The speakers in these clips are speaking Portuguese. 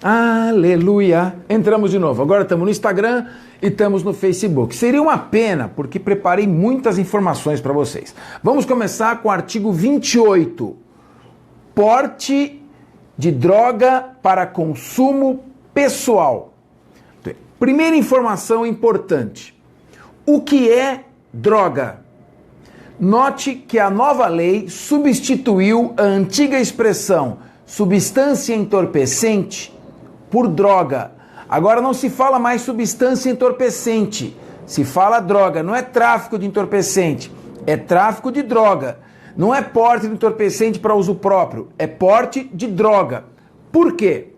Aleluia! Entramos de novo. Agora estamos no Instagram e estamos no Facebook. Seria uma pena, porque preparei muitas informações para vocês. Vamos começar com o artigo 28. Porte de droga para consumo pessoal. Primeira informação importante. O que é droga? Note que a nova lei substituiu a antiga expressão substância entorpecente por droga. Agora não se fala mais substância entorpecente, se fala droga. Não é tráfico de entorpecente, é tráfico de droga. Não é porte de entorpecente para uso próprio, é porte de droga. Por quê?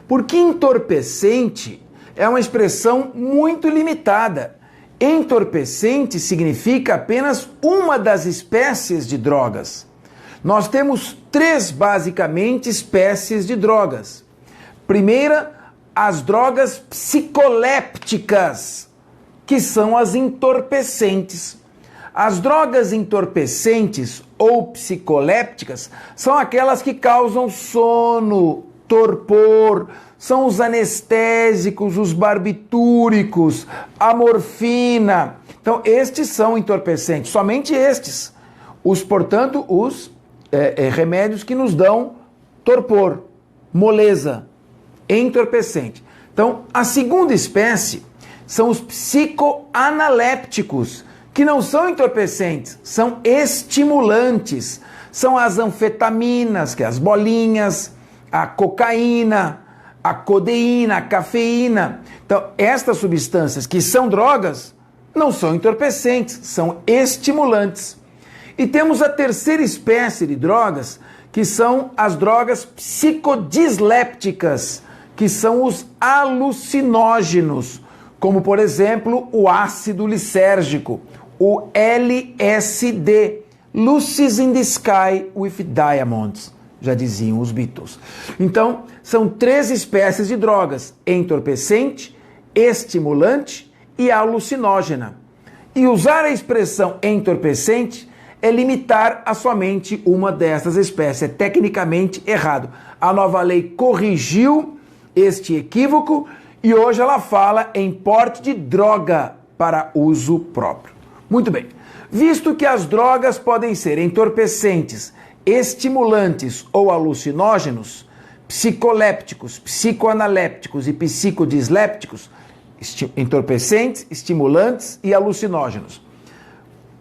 Porque entorpecente é uma expressão muito limitada. Entorpecente significa apenas uma das espécies de drogas. Nós temos três, basicamente, espécies de drogas. Primeira, as drogas psicolépticas, que são as entorpecentes. As drogas entorpecentes ou psicolépticas são aquelas que causam sono, torpor, são os anestésicos, os barbitúricos, a morfina. Então, estes são entorpecentes, somente estes. Portanto, os remédios que nos dão torpor, moleza, entorpecente. Então, a segunda espécie são os psicoanalépticos, que não são entorpecentes, são estimulantes. São as anfetaminas, que é as bolinhas, a cocaína, a codeína, a cafeína. Então, estas substâncias que são drogas não são entorpecentes, são estimulantes. E temos a terceira espécie de drogas, que são as drogas psicodislépticas, que são os alucinógenos, como, por exemplo, o ácido lisérgico, o LSD, Lucies in the Sky with Diamonds, já diziam os Beatles. Então, são três espécies de drogas: entorpecente, estimulante e alucinógena. E usar a expressão entorpecente é limitar a somente uma dessas espécies. É tecnicamente errado. A nova lei corrigiu este equívoco e hoje ela fala em porte de droga para uso próprio. Muito bem. Visto que as drogas podem ser entorpecentes, estimulantes ou alucinógenos, psicolépticos, psicoanalépticos e psicodislépticos, entorpecentes, estimulantes e alucinógenos.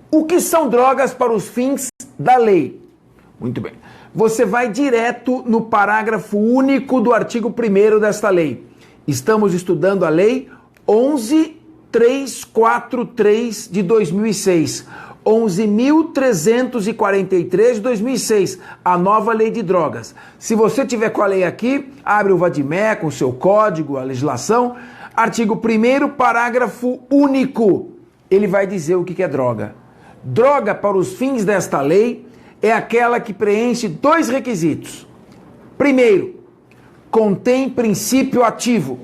O que são drogas para os fins da lei? Muito bem. Você vai direto no parágrafo único do artigo 1º desta lei. Estamos estudando a lei 11.343 de 2006. 11.343 de 2006, a nova lei de drogas. Se você tiver com a lei aqui, abre o Vadimec, o seu código, a legislação, artigo 1º, parágrafo único. Ele vai dizer o que é droga. Droga, para os fins desta lei, é aquela que preenche dois requisitos. Primeiro, contém princípio ativo.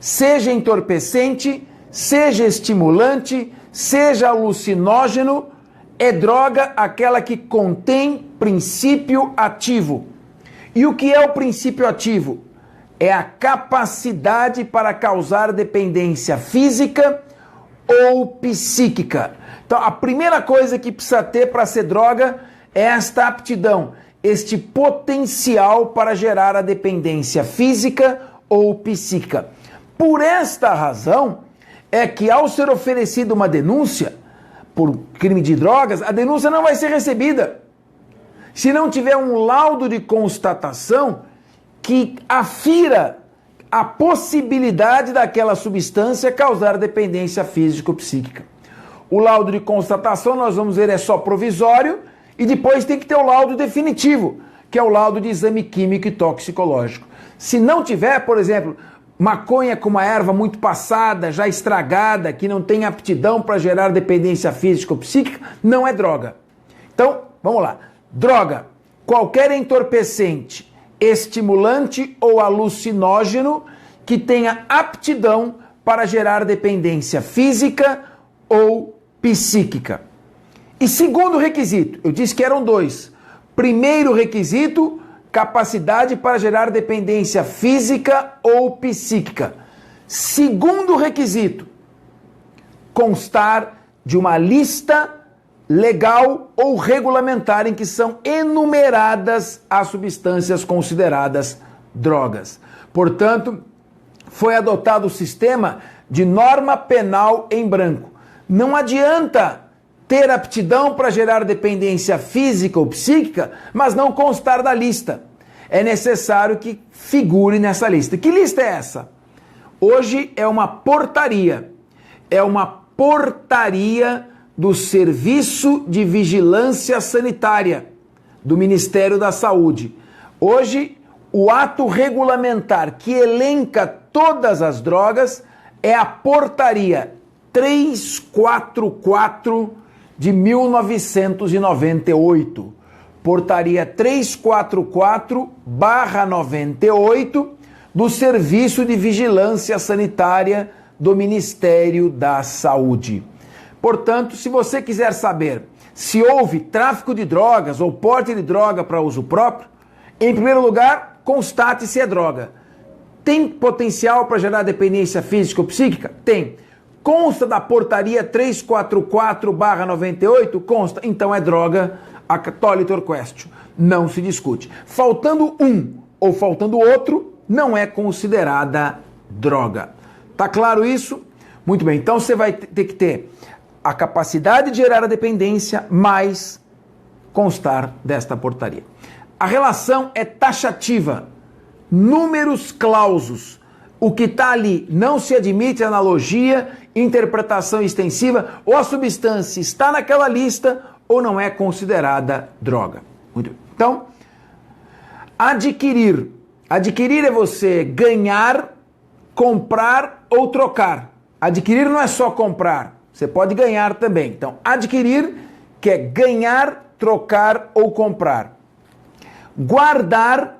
Seja entorpecente, seja estimulante, seja alucinógeno, é droga aquela que contém princípio ativo. E o que é o princípio ativo? É a capacidade para causar dependência física ou psíquica. Então, a primeira coisa que precisa ter para ser droga é esta aptidão, este potencial para gerar a dependência física ou psíquica. Por esta razão, é que ao ser oferecida uma denúncia por crime de drogas, a denúncia não vai ser recebida se não tiver um laudo de constatação que afira a possibilidade daquela substância causar dependência física ou psíquica. O laudo de constatação, nós vamos ver, é só provisório e depois tem que ter o laudo definitivo, que é o laudo de exame químico e toxicológico. Se não tiver, por exemplo, maconha com uma erva muito passada, já estragada, que não tem aptidão para gerar dependência física ou psíquica, não é droga. Então, vamos lá. Droga, qualquer entorpecente, estimulante ou alucinógeno que tenha aptidão para gerar dependência física ou psíquica. E segundo requisito, eu disse que eram dois. Primeiro requisito, capacidade para gerar dependência física ou psíquica. Segundo requisito, constar de uma lista legal ou regulamentar em que são enumeradas as substâncias consideradas drogas. Portanto, foi adotado o sistema de norma penal em branco. Não adianta ter aptidão para gerar dependência física ou psíquica, mas não constar da lista. É necessário que figure nessa lista. Que lista é essa? Hoje é uma portaria. É uma portaria do Serviço de Vigilância Sanitária do Ministério da Saúde. Hoje, o ato regulamentar que elenca todas as drogas é a Portaria 344 de 1998. Portaria 344/98 do Serviço de Vigilância Sanitária do Ministério da Saúde. Portanto, se você quiser saber se houve tráfico de drogas ou porte de droga para uso próprio, em primeiro lugar, constate se é droga. Tem potencial para gerar dependência física ou psíquica? Tem. Consta da portaria 344/98? Consta. Então é droga, a tolitor questio. Não se discute. Faltando um ou faltando outro, não é considerada droga. Tá claro isso? Muito bem. Então você vai ter que ter a capacidade de gerar a dependência, mais constar desta portaria. A relação é taxativa, números clausos. O que está ali não se admite analogia, interpretação extensiva, ou a substância está naquela lista ou não é considerada droga. Muito bem. Então, adquirir. Adquirir é você ganhar, comprar ou trocar. Adquirir não é só comprar. Você pode ganhar também. Então, adquirir, que é ganhar, trocar ou comprar. Guardar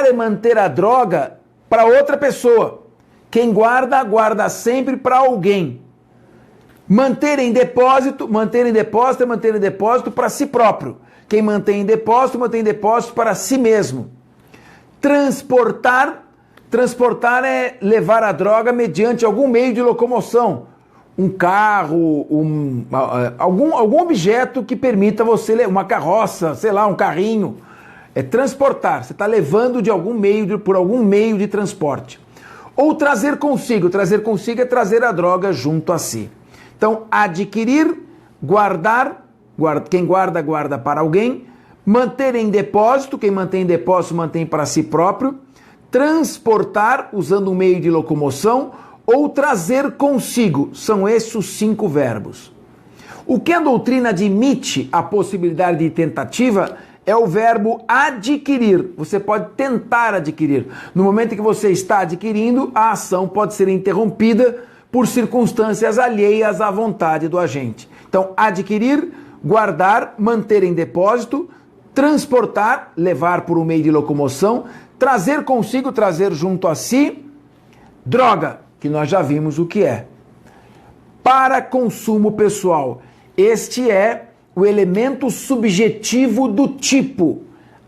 é manter a droga para outra pessoa. Quem guarda, guarda sempre para alguém. Manter em depósito é manter em depósito para si próprio. Quem mantém em depósito para si mesmo. Transportar é levar a droga mediante algum meio de locomoção. Um carro, algum objeto que permita você, uma carroça, sei lá, um carrinho. É transportar, você está levando por algum meio de transporte. Ou trazer consigo é trazer a droga junto a si. Então, adquirir, guardar, quem guarda, guarda para alguém. Manter em depósito, quem mantém em depósito, mantém para si próprio. Transportar, usando um meio de locomoção, ou trazer consigo. São esses os 5 verbos. O que a doutrina admite a possibilidade de tentativa é o verbo adquirir. Você pode tentar adquirir. No momento em que você está adquirindo, a ação pode ser interrompida por circunstâncias alheias à vontade do agente. Então, adquirir, guardar, manter em depósito, transportar, levar por um meio de locomoção, trazer consigo, trazer junto a si, droga, que nós já vimos o que é. Para consumo pessoal, este é o elemento subjetivo do tipo,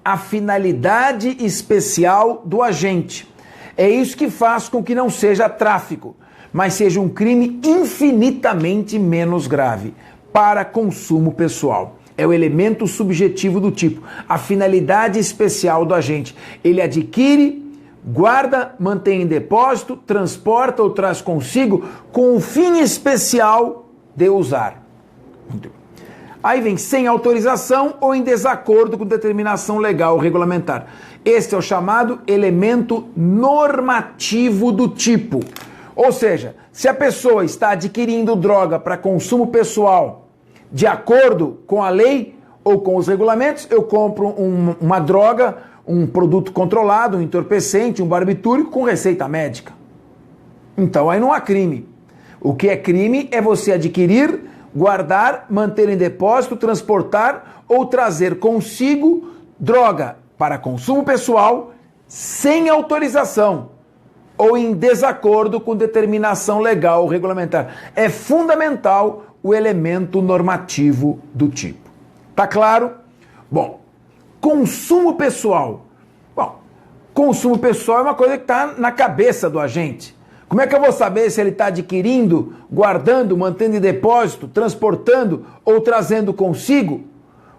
a finalidade especial do agente. É isso que faz com que não seja tráfico, mas seja um crime infinitamente menos grave, para consumo pessoal. É o elemento subjetivo do tipo, a finalidade especial do agente. Ele adquire, guarda, mantém em depósito, transporta ou traz consigo com o fim especial de usar. Aí vem sem autorização ou em desacordo com determinação legal ou regulamentar. Este é o chamado elemento normativo do tipo. Ou seja, se a pessoa está adquirindo droga para consumo pessoal de acordo com a lei ou com os regulamentos, eu compro uma droga, um produto controlado, um entorpecente, um barbitúrico com receita médica. Então aí não há crime. O que é crime é você adquirir, guardar, manter em depósito, transportar ou trazer consigo droga para consumo pessoal sem autorização ou em desacordo com determinação legal ou regulamentar. É fundamental o elemento normativo do tipo. Tá claro? Bom, consumo pessoal. Bom, consumo pessoal é uma coisa que está na cabeça do agente. Como é que eu vou saber se ele está adquirindo, guardando, mantendo em depósito, transportando ou trazendo consigo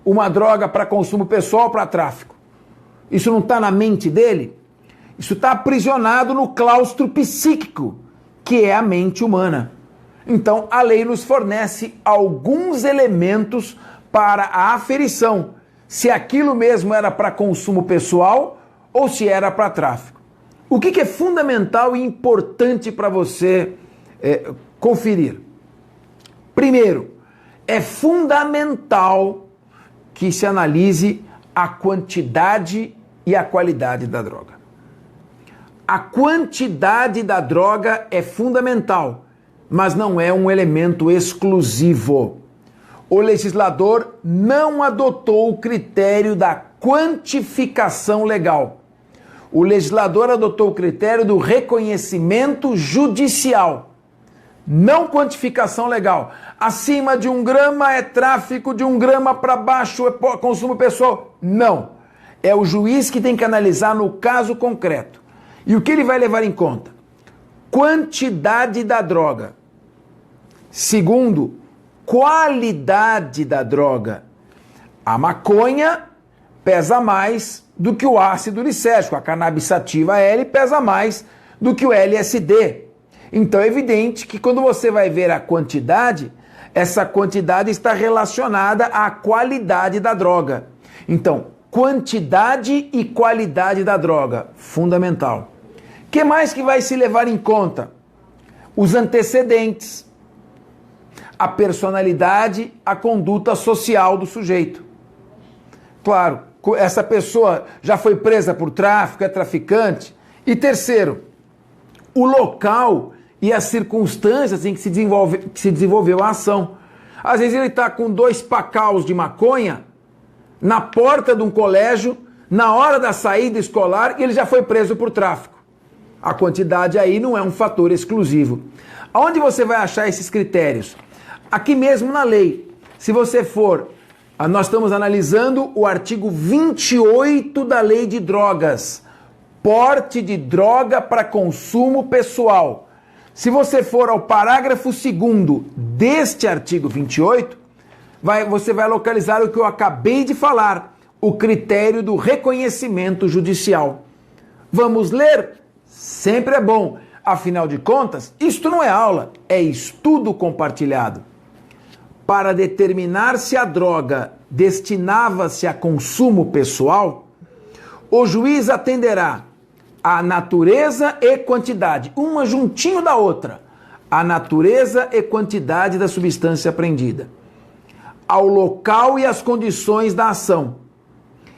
uma droga para consumo pessoal ou para tráfico? Isso não está na mente dele? Isso está aprisionado no claustro psíquico, que é a mente humana. Então, a lei nos fornece alguns elementos para a aferição, se aquilo mesmo era para consumo pessoal ou se era para tráfico. O que é fundamental e importante para você conferir? Primeiro, é fundamental que se analise a quantidade e a qualidade da droga. A quantidade da droga é fundamental, mas não é um elemento exclusivo. O legislador não adotou o critério da quantificação legal. O legislador adotou o critério do reconhecimento judicial, não quantificação legal. Acima de 1 grama é tráfico, de 1 grama para baixo é consumo pessoal. Não. É o juiz que tem que analisar no caso concreto. E o que ele vai levar em conta? Quantidade da droga. Segundo, qualidade da droga. A maconha pesa mais do que o ácido lisérgico. A cannabis sativa L pesa mais do que o LSD. Então é evidente que quando você vai ver a quantidade, essa quantidade está relacionada à qualidade da droga. Então, quantidade e qualidade da droga, fundamental. O que mais que vai se levar em conta? Os antecedentes, a personalidade, a conduta social do sujeito. Claro, essa pessoa já foi presa por tráfico, é traficante. E terceiro, o local e as circunstâncias em que se desenvolveu a ação. Às vezes ele está com 2 pacaus de maconha na porta de um colégio, na hora da saída escolar, e ele já foi preso por tráfico. A quantidade aí não é um fator exclusivo. Aonde você vai achar esses critérios? Aqui mesmo na lei. Se você for, nós estamos analisando o artigo 28 da Lei de Drogas. Porte de droga para consumo pessoal. Se você for ao parágrafo 2º deste artigo 28, você vai localizar o que eu acabei de falar, o critério do reconhecimento judicial. Vamos ler? Sempre é bom. Afinal de contas, isto não é aula, é estudo compartilhado. Para determinar se a droga destinava-se a consumo pessoal, o juiz atenderá à natureza e quantidade, uma juntinho da outra, a natureza e quantidade da substância apreendida, ao local e às condições da ação,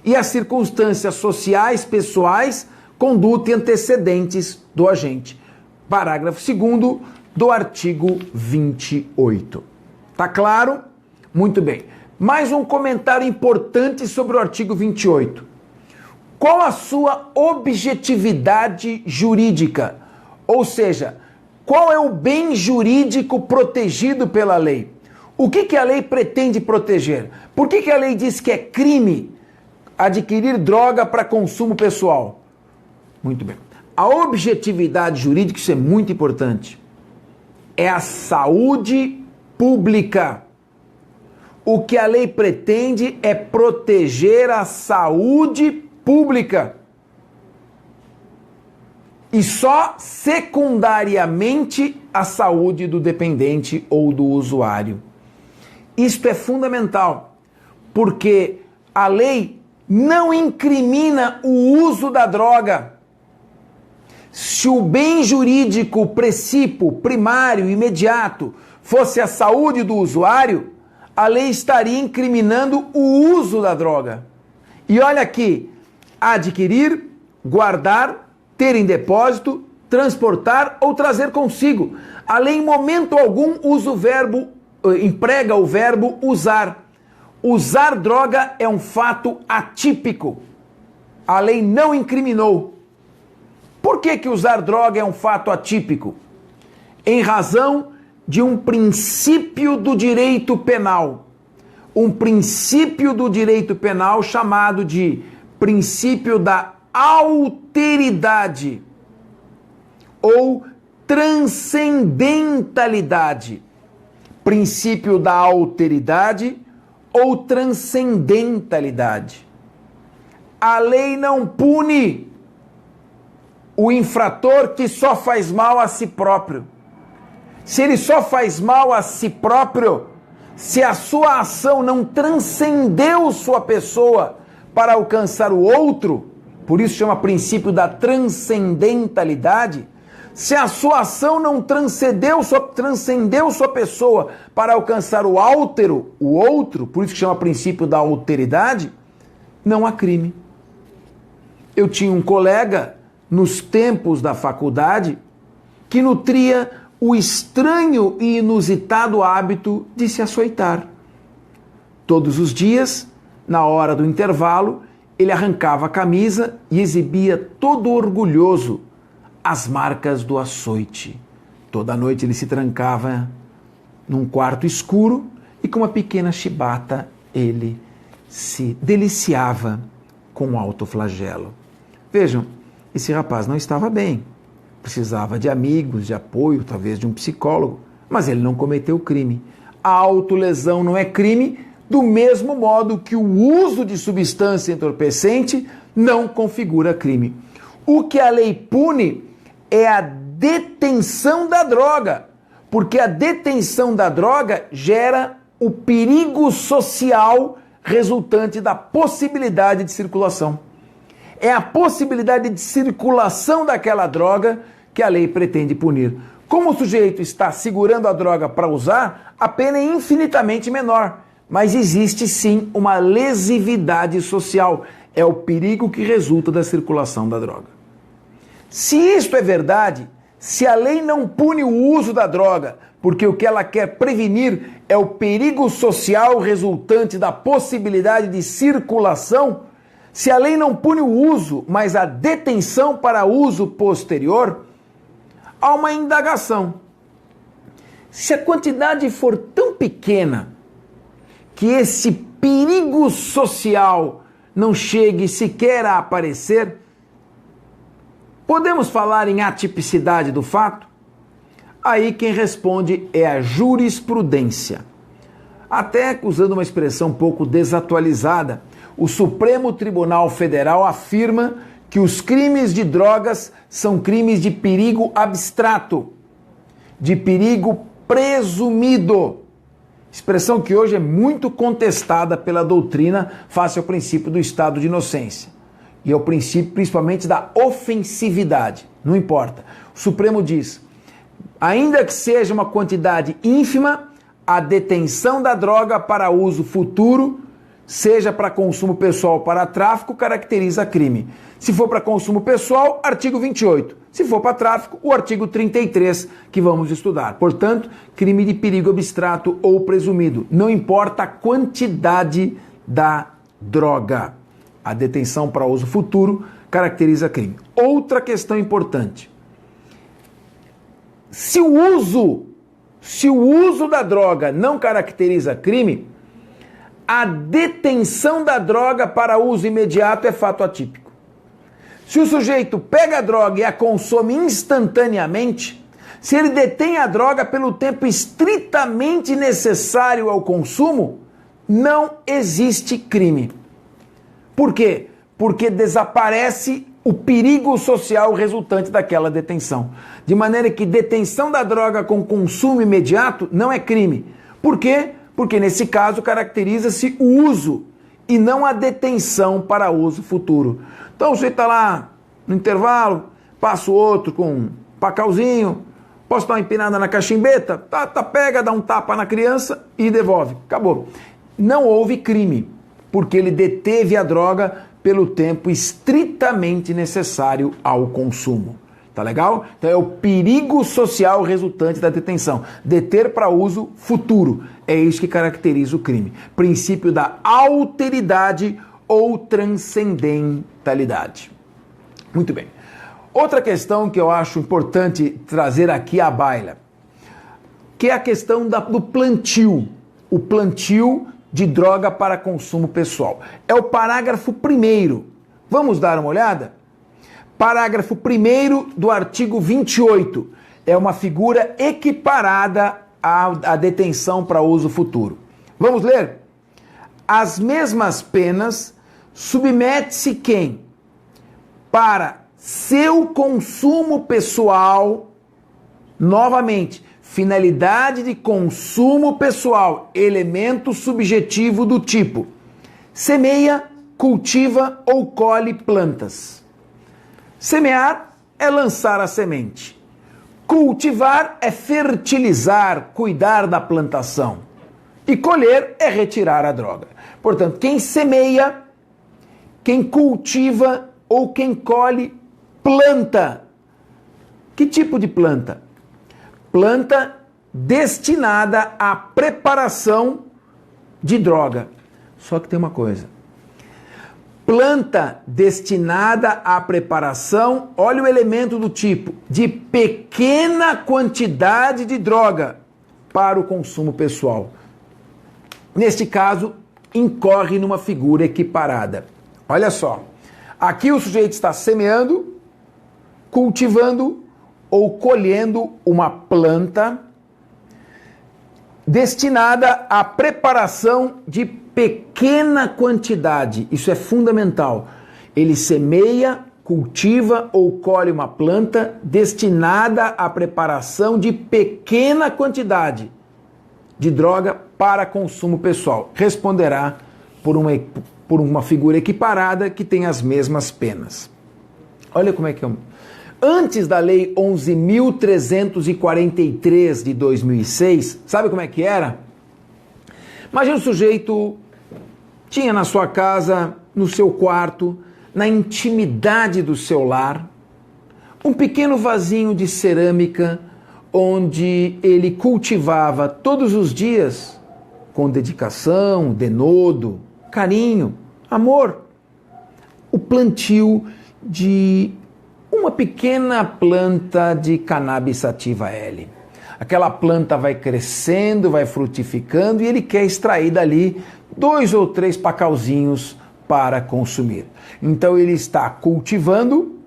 e às circunstâncias sociais, pessoais, conduta e antecedentes do agente. Parágrafo 2º do artigo 28. Tá claro? Muito bem. Mais um comentário importante sobre o artigo 28. Qual a sua objetividade jurídica? Ou seja, qual é o bem jurídico protegido pela lei? O que a lei pretende proteger? Por que a lei diz que é crime adquirir droga para consumo pessoal? Muito bem. A objetividade jurídica, isso é muito importante, é a saúde pública. O que a lei pretende é proteger a saúde pública. E só secundariamente a saúde do dependente ou do usuário. Isto é fundamental, porque a lei não incrimina o uso da droga. Se o bem jurídico precípio, primário, imediato, fosse a saúde do usuário, a lei estaria incriminando o uso da droga. E olha aqui, adquirir, guardar, ter em depósito, transportar ou trazer consigo. A lei em momento algum emprega o verbo usar. Usar droga é um fato atípico. A lei não incriminou. Por que usar droga é um fato atípico? Em razão de um princípio do direito penal. um princípio do direito penal chamado de princípio da alteridade ou transcendentalidade. Princípio da alteridade ou transcendentalidade. A lei não pune o infrator que só faz mal a si próprio. Se ele só faz mal a si próprio, se a sua ação não transcendeu sua pessoa para alcançar o outro, por isso chama princípio da transcendentalidade, se a sua ação não transcendeu sua pessoa para alcançar o outro, por isso que chama princípio da alteridade, não há crime. Eu tinha um colega, nos tempos da faculdade, que nutria o estranho e inusitado hábito de se açoitar. Todos os dias, na hora do intervalo, ele arrancava a camisa e exibia todo orgulhoso as marcas do açoite. Toda noite ele se trancava num quarto escuro e com uma pequena chibata ele se deliciava com o autoflagelo. Vejam, esse rapaz não estava bem. Precisava de amigos, de apoio, talvez de um psicólogo, mas ele não cometeu crime. A autolesão não é crime, do mesmo modo que o uso de substância entorpecente não configura crime. O que a lei pune é a detenção da droga, porque a detenção da droga gera o perigo social resultante da possibilidade de circulação. É a possibilidade de circulação daquela droga que a lei pretende punir. Como o sujeito está segurando a droga para usar, a pena é infinitamente menor, mas existe sim uma lesividade social. É o perigo que resulta da circulação da droga. Se isto é verdade, se a lei não pune o uso da droga, porque o que ela quer prevenir é o perigo social resultante da possibilidade de circulação, se a lei não pune o uso, mas a detenção para uso posterior, há uma indagação. Se a quantidade for tão pequena que esse perigo social não chegue sequer a aparecer, podemos falar em atipicidade do fato? Aí quem responde é a jurisprudência. Até usando uma expressão um pouco desatualizada, o Supremo Tribunal Federal afirma que os crimes de drogas são crimes de perigo abstrato, de perigo presumido. Expressão que hoje é muito contestada pela doutrina face ao princípio do estado de inocência. E ao princípio principalmente da ofensividade. Não importa. O Supremo diz, ainda que seja uma quantidade ínfima, a detenção da droga para uso futuro, seja para consumo pessoal ou para tráfico, caracteriza crime. Se for para consumo pessoal, artigo 28. Se for para tráfico, o artigo 33, que vamos estudar. Portanto, crime de perigo abstrato ou presumido. Não importa a quantidade da droga. A detenção para uso futuro caracteriza crime. Outra questão importante. Se o uso da droga não caracteriza crime, a detenção da droga para uso imediato é fato atípico. Se o sujeito pega a droga e a consome instantaneamente, se ele detém a droga pelo tempo estritamente necessário ao consumo, não existe crime. Por quê? Porque desaparece o perigo social resultante daquela detenção. De maneira que detenção da droga com consumo imediato não é crime. Por quê? Porque nesse caso caracteriza-se o uso e não a detenção para uso futuro. Então você está lá no intervalo, passa o outro com um pacauzinho, posso dar uma empinada na cachimbeta? Pega, dá um tapa na criança e devolve. Acabou. Não houve crime, porque ele deteve a droga pelo tempo estritamente necessário ao consumo. Tá legal? Então é o perigo social resultante da detenção. Deter para uso futuro. É isso que caracteriza o crime. Princípio da alteridade ou transcendentalidade. Muito bem. Outra questão que eu acho importante trazer aqui à baila, que é a questão do plantio. O plantio de droga para consumo pessoal. É o parágrafo 1º. Vamos dar uma olhada? Parágrafo 1º do artigo 28. É uma figura equiparada à detenção para uso futuro. Vamos ler? As mesmas penas submete-se quem, para seu consumo pessoal, novamente, finalidade de consumo pessoal, elemento subjetivo do tipo, semeia, cultiva ou colhe plantas. Semear é lançar a semente. Cultivar é fertilizar, cuidar da plantação. E colher é retirar a droga. Portanto, quem semeia, quem cultiva ou quem colhe, planta. Que tipo de planta? Planta destinada à preparação de droga. Só que tem uma coisa. Planta destinada à preparação, olha o elemento do tipo, de pequena quantidade de droga para o consumo pessoal. Neste caso, incorre numa figura equiparada. Olha só, aqui o sujeito está semeando, cultivando ou colhendo uma planta destinada à preparação de pequena quantidade. Isso é fundamental. Ele semeia, cultiva ou colhe uma planta destinada à preparação de pequena quantidade de droga para consumo pessoal. Responderá por uma figura equiparada que tem as mesmas penas. Olha como é que é. Antes da Lei 11.343 de 2006, sabe como é que era? Imagina o sujeito tinha na sua casa, no seu quarto, na intimidade do seu lar, um pequeno vasinho de cerâmica onde ele cultivava todos os dias, com dedicação, denodo, carinho, amor, o plantio de uma pequena planta de cannabis sativa L. Aquela planta vai crescendo, vai frutificando e ele quer extrair dali 2 ou 3 pacauzinhos para consumir. Então ele está cultivando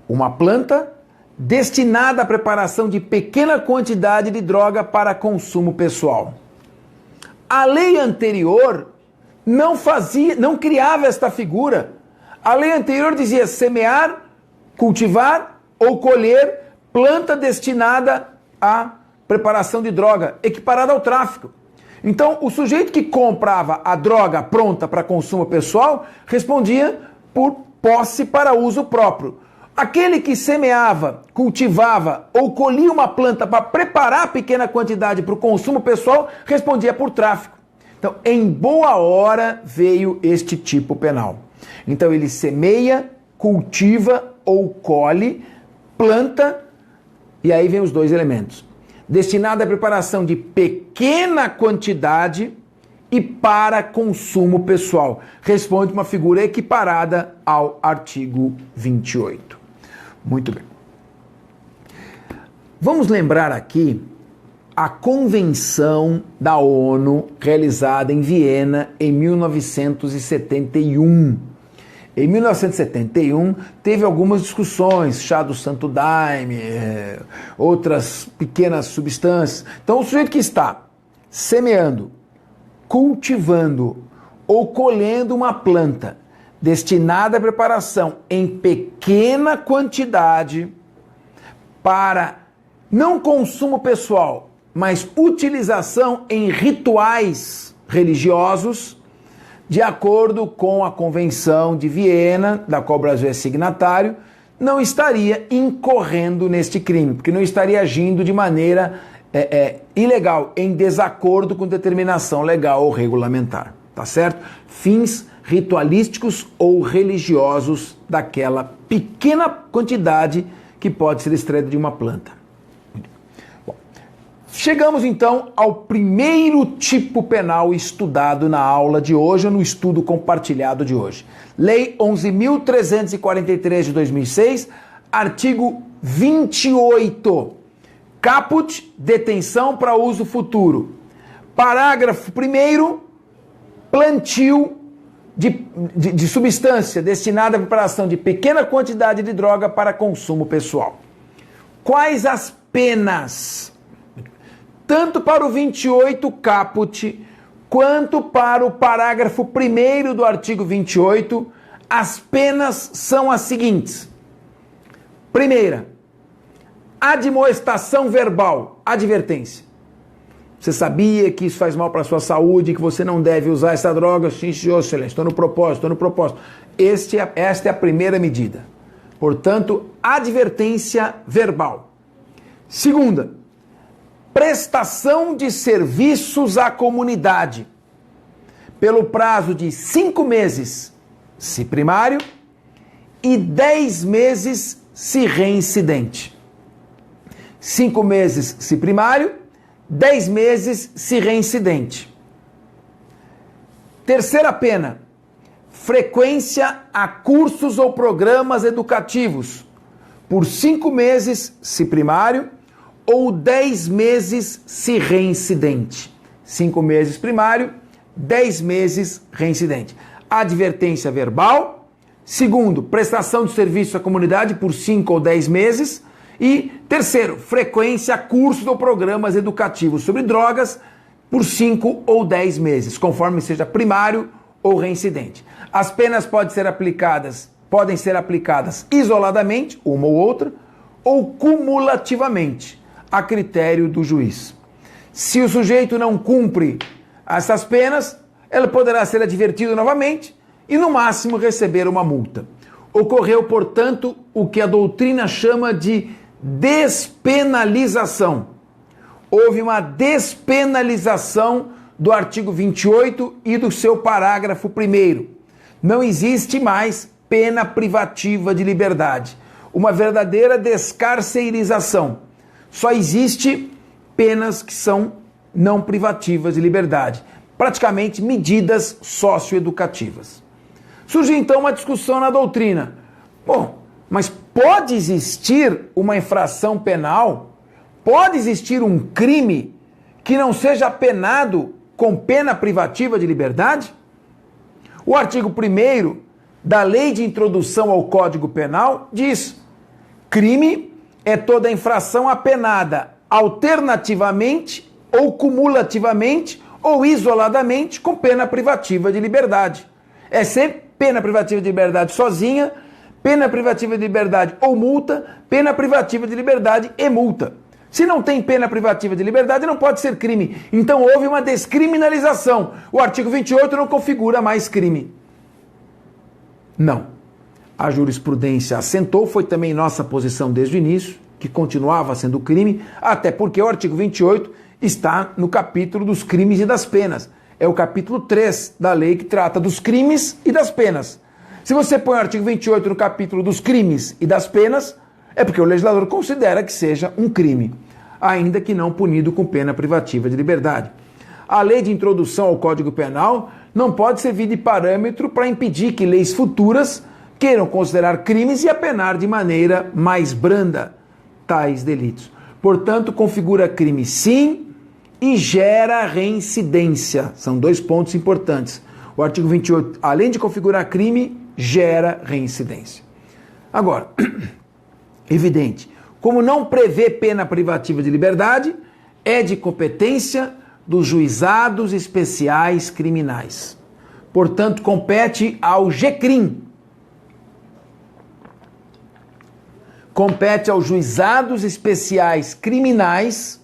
uma planta destinada à preparação de pequena quantidade de droga para consumo pessoal. A lei anterior não criava esta figura. A lei anterior dizia semear, cultivar ou colher planta destinada à preparação de droga, equiparada ao tráfico. Então, o sujeito que comprava a droga pronta para consumo pessoal respondia por posse para uso próprio. Aquele que semeava, cultivava ou colhia uma planta para preparar pequena quantidade para o consumo pessoal respondia por tráfico. Então, em boa hora veio este tipo penal. Então, ele semeia, cultiva ou colhe, planta, e aí vem os 2 elementos. Destinado à preparação de pequena quantidade e para consumo pessoal. Responde uma figura equiparada ao artigo 28. Muito bem. Vamos lembrar aqui a Convenção da ONU realizada em Viena em 1971. Em 1971, teve algumas discussões, chá do santo daime, outras pequenas substâncias. Então, o sujeito que está semeando, cultivando ou colhendo uma planta destinada à preparação em pequena quantidade para não consumo pessoal, mas utilização em rituais religiosos, de acordo com a Convenção de Viena, da qual o Brasil é signatário, não estaria incorrendo neste crime, porque não estaria agindo de maneira ilegal, em desacordo com determinação legal ou regulamentar, tá certo? Fins ritualísticos ou religiosos daquela pequena quantidade que pode ser extraída de uma planta. Chegamos então ao primeiro tipo penal estudado na aula de hoje, ou no estudo compartilhado de hoje. Lei 11.343 de 2006, artigo 28. Caput, detenção para uso futuro. Parágrafo 1º, plantio de substância destinada à preparação de pequena quantidade de droga para consumo pessoal. Quais as penas? Tanto para o 28 caput, quanto para o parágrafo 1º do artigo 28, as penas são as seguintes. Primeira, admoestação verbal, advertência. Você sabia que isso faz mal para a sua saúde, que você não deve usar essa droga? Sim, senhor, excelência, estou no propósito. Esta é a primeira medida. Portanto, advertência verbal. Segunda, prestação de serviços à comunidade, pelo prazo de 5 meses, se primário, e 10 meses, se reincidente. 5 meses, se primário, 10 meses, se reincidente. Terceira pena, frequência a cursos ou programas educativos, por 5 meses, se primário, ou 10 meses, se reincidente. 5 meses primário, 10 meses reincidente. Advertência verbal. Segundo, prestação de serviço à comunidade por 5 ou 10 meses. E terceiro, frequência a cursos ou programas educativos sobre drogas por 5 ou 10 meses, conforme seja primário ou reincidente. As penas podem ser aplicadas isoladamente, uma ou outra, ou cumulativamente, a critério do juiz. Se o sujeito não cumpre essas penas, ele poderá ser advertido novamente e, no máximo, receber uma multa. Ocorreu, portanto, o que a doutrina chama de despenalização. Houve uma despenalização do artigo 28 e do seu parágrafo 1º. Não existe mais pena privativa de liberdade. Uma verdadeira descarcerização. Só existe penas que são não privativas de liberdade. Praticamente medidas socioeducativas. Surge então uma discussão na doutrina. Bom, mas pode existir uma infração penal? Pode existir um crime que não seja penado com pena privativa de liberdade? O artigo 1º da Lei de Introdução ao Código Penal diz: crime é toda infração apenada alternativamente ou cumulativamente ou isoladamente com pena privativa de liberdade. É sempre pena privativa de liberdade sozinha, pena privativa de liberdade ou multa, pena privativa de liberdade e multa. Se não tem pena privativa de liberdade, não pode ser crime. Então houve uma descriminalização. O artigo 28 não configura mais crime. Não. A jurisprudência assentou, foi também nossa posição desde o início, que continuava sendo crime, até porque o artigo 28 está no capítulo dos crimes e das penas. É o capítulo 3 da lei que trata dos crimes e das penas. Se você põe o artigo 28 no capítulo dos crimes e das penas, é porque o legislador considera que seja um crime, ainda que não punido com pena privativa de liberdade. A lei de introdução ao Código Penal não pode servir de parâmetro para impedir que leis futuras queiram considerar crimes e apenar de maneira mais branda tais delitos. Portanto, configura crime sim e gera reincidência. São 2 pontos importantes. O artigo 28, além de configurar crime, gera reincidência. Agora, evidente, como não prevê pena privativa de liberdade, é de competência dos juizados especiais criminais. Portanto, compete ao GCRIM. Compete aos juizados especiais criminais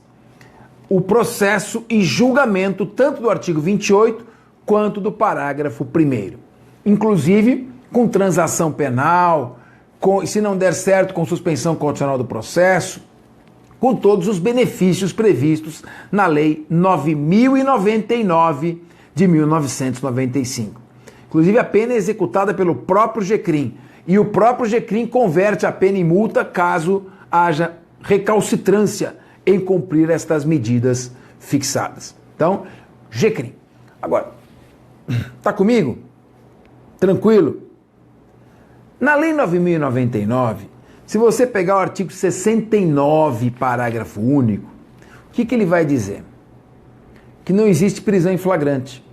o processo e julgamento tanto do artigo 28 quanto do parágrafo 1º. Inclusive, com transação penal, se não der certo, com suspensão condicional do processo, com todos os benefícios previstos na Lei 9.099 de 1995. Inclusive, a pena é executada pelo próprio GCRIM, e o próprio GCRIM converte a pena em multa caso haja recalcitrância em cumprir estas medidas fixadas. Então, GCRIM. Agora, tá comigo? Tranquilo? Na Lei 9.099, se você pegar o artigo 69, parágrafo único, o que ele vai dizer? Que não existe prisão em flagrante.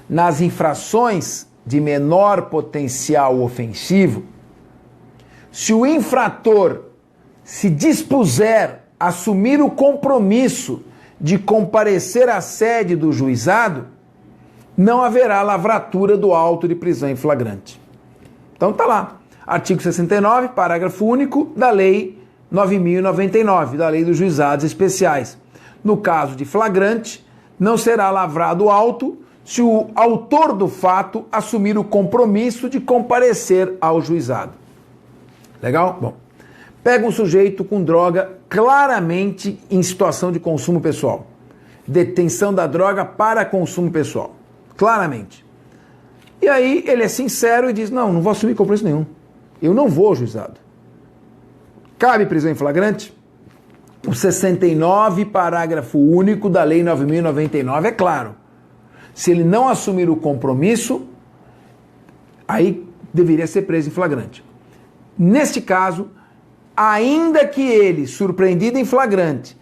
nas infrações de menor potencial ofensivo, se o infrator se dispuser a assumir o compromisso de comparecer à sede do juizado, não haverá lavratura do auto de prisão em flagrante. Então tá lá, artigo 69, parágrafo único da Lei 9.099, da Lei dos Juizados Especiais. No caso de flagrante, não será lavrado o auto se o autor do fato assumir o compromisso de comparecer ao juizado. Legal? Bom, pega um sujeito com droga claramente em situação de consumo pessoal. Detenção da droga para consumo pessoal. Claramente. E aí ele é sincero e diz, não vou assumir compromisso nenhum. Eu não vou ao juizado. Cabe prisão em flagrante? O 69, parágrafo único da Lei 9.099 é claro. Se ele não assumir o compromisso, aí deveria ser preso em flagrante. Neste caso, ainda que ele, surpreendido em flagrante,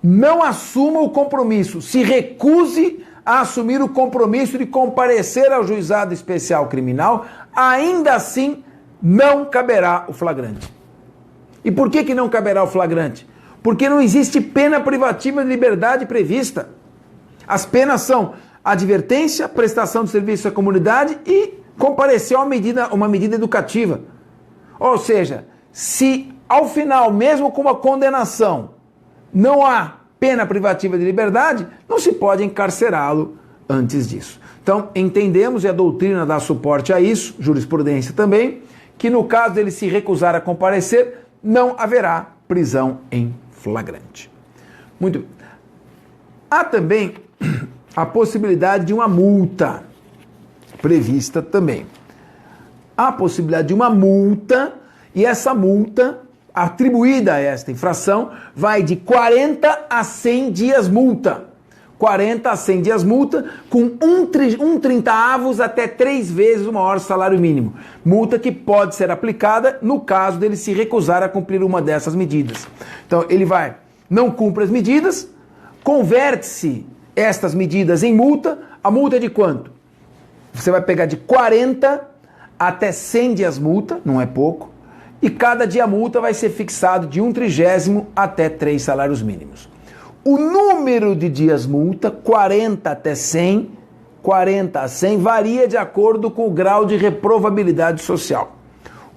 não assuma o compromisso, se recuse a assumir o compromisso de comparecer ao juizado especial criminal, ainda assim não caberá o flagrante. E por que não caberá o flagrante? Porque não existe pena privativa de liberdade prevista. As penas são advertência, prestação de serviço à comunidade e comparecer a uma medida educativa. Ou seja, se ao final, mesmo com uma condenação, não há pena privativa de liberdade, não se pode encarcerá-lo antes disso. Então, entendemos, e a doutrina dá suporte a isso, jurisprudência também, que no caso dele se recusar a comparecer, não haverá prisão em flagrante. Muito bem. Há também a possibilidade de uma multa prevista também. Há a possibilidade de uma multa, e essa multa atribuída a esta infração vai de 40 a 100 dias multa. 40 a 100 dias multa, com um 30avos até 3 vezes o maior salário mínimo. Multa que pode ser aplicada no caso dele se recusar a cumprir uma dessas medidas. Então ele não cumpre as medidas, converte-se estas medidas em multa. A multa é de quanto? Você vai pegar de 40 até 100 dias multa, não é pouco, e cada dia multa vai ser fixado de 1/30 até 3 salários mínimos. O número de dias multa, 40 até 100, 40 a 100, varia de acordo com o grau de reprovabilidade social.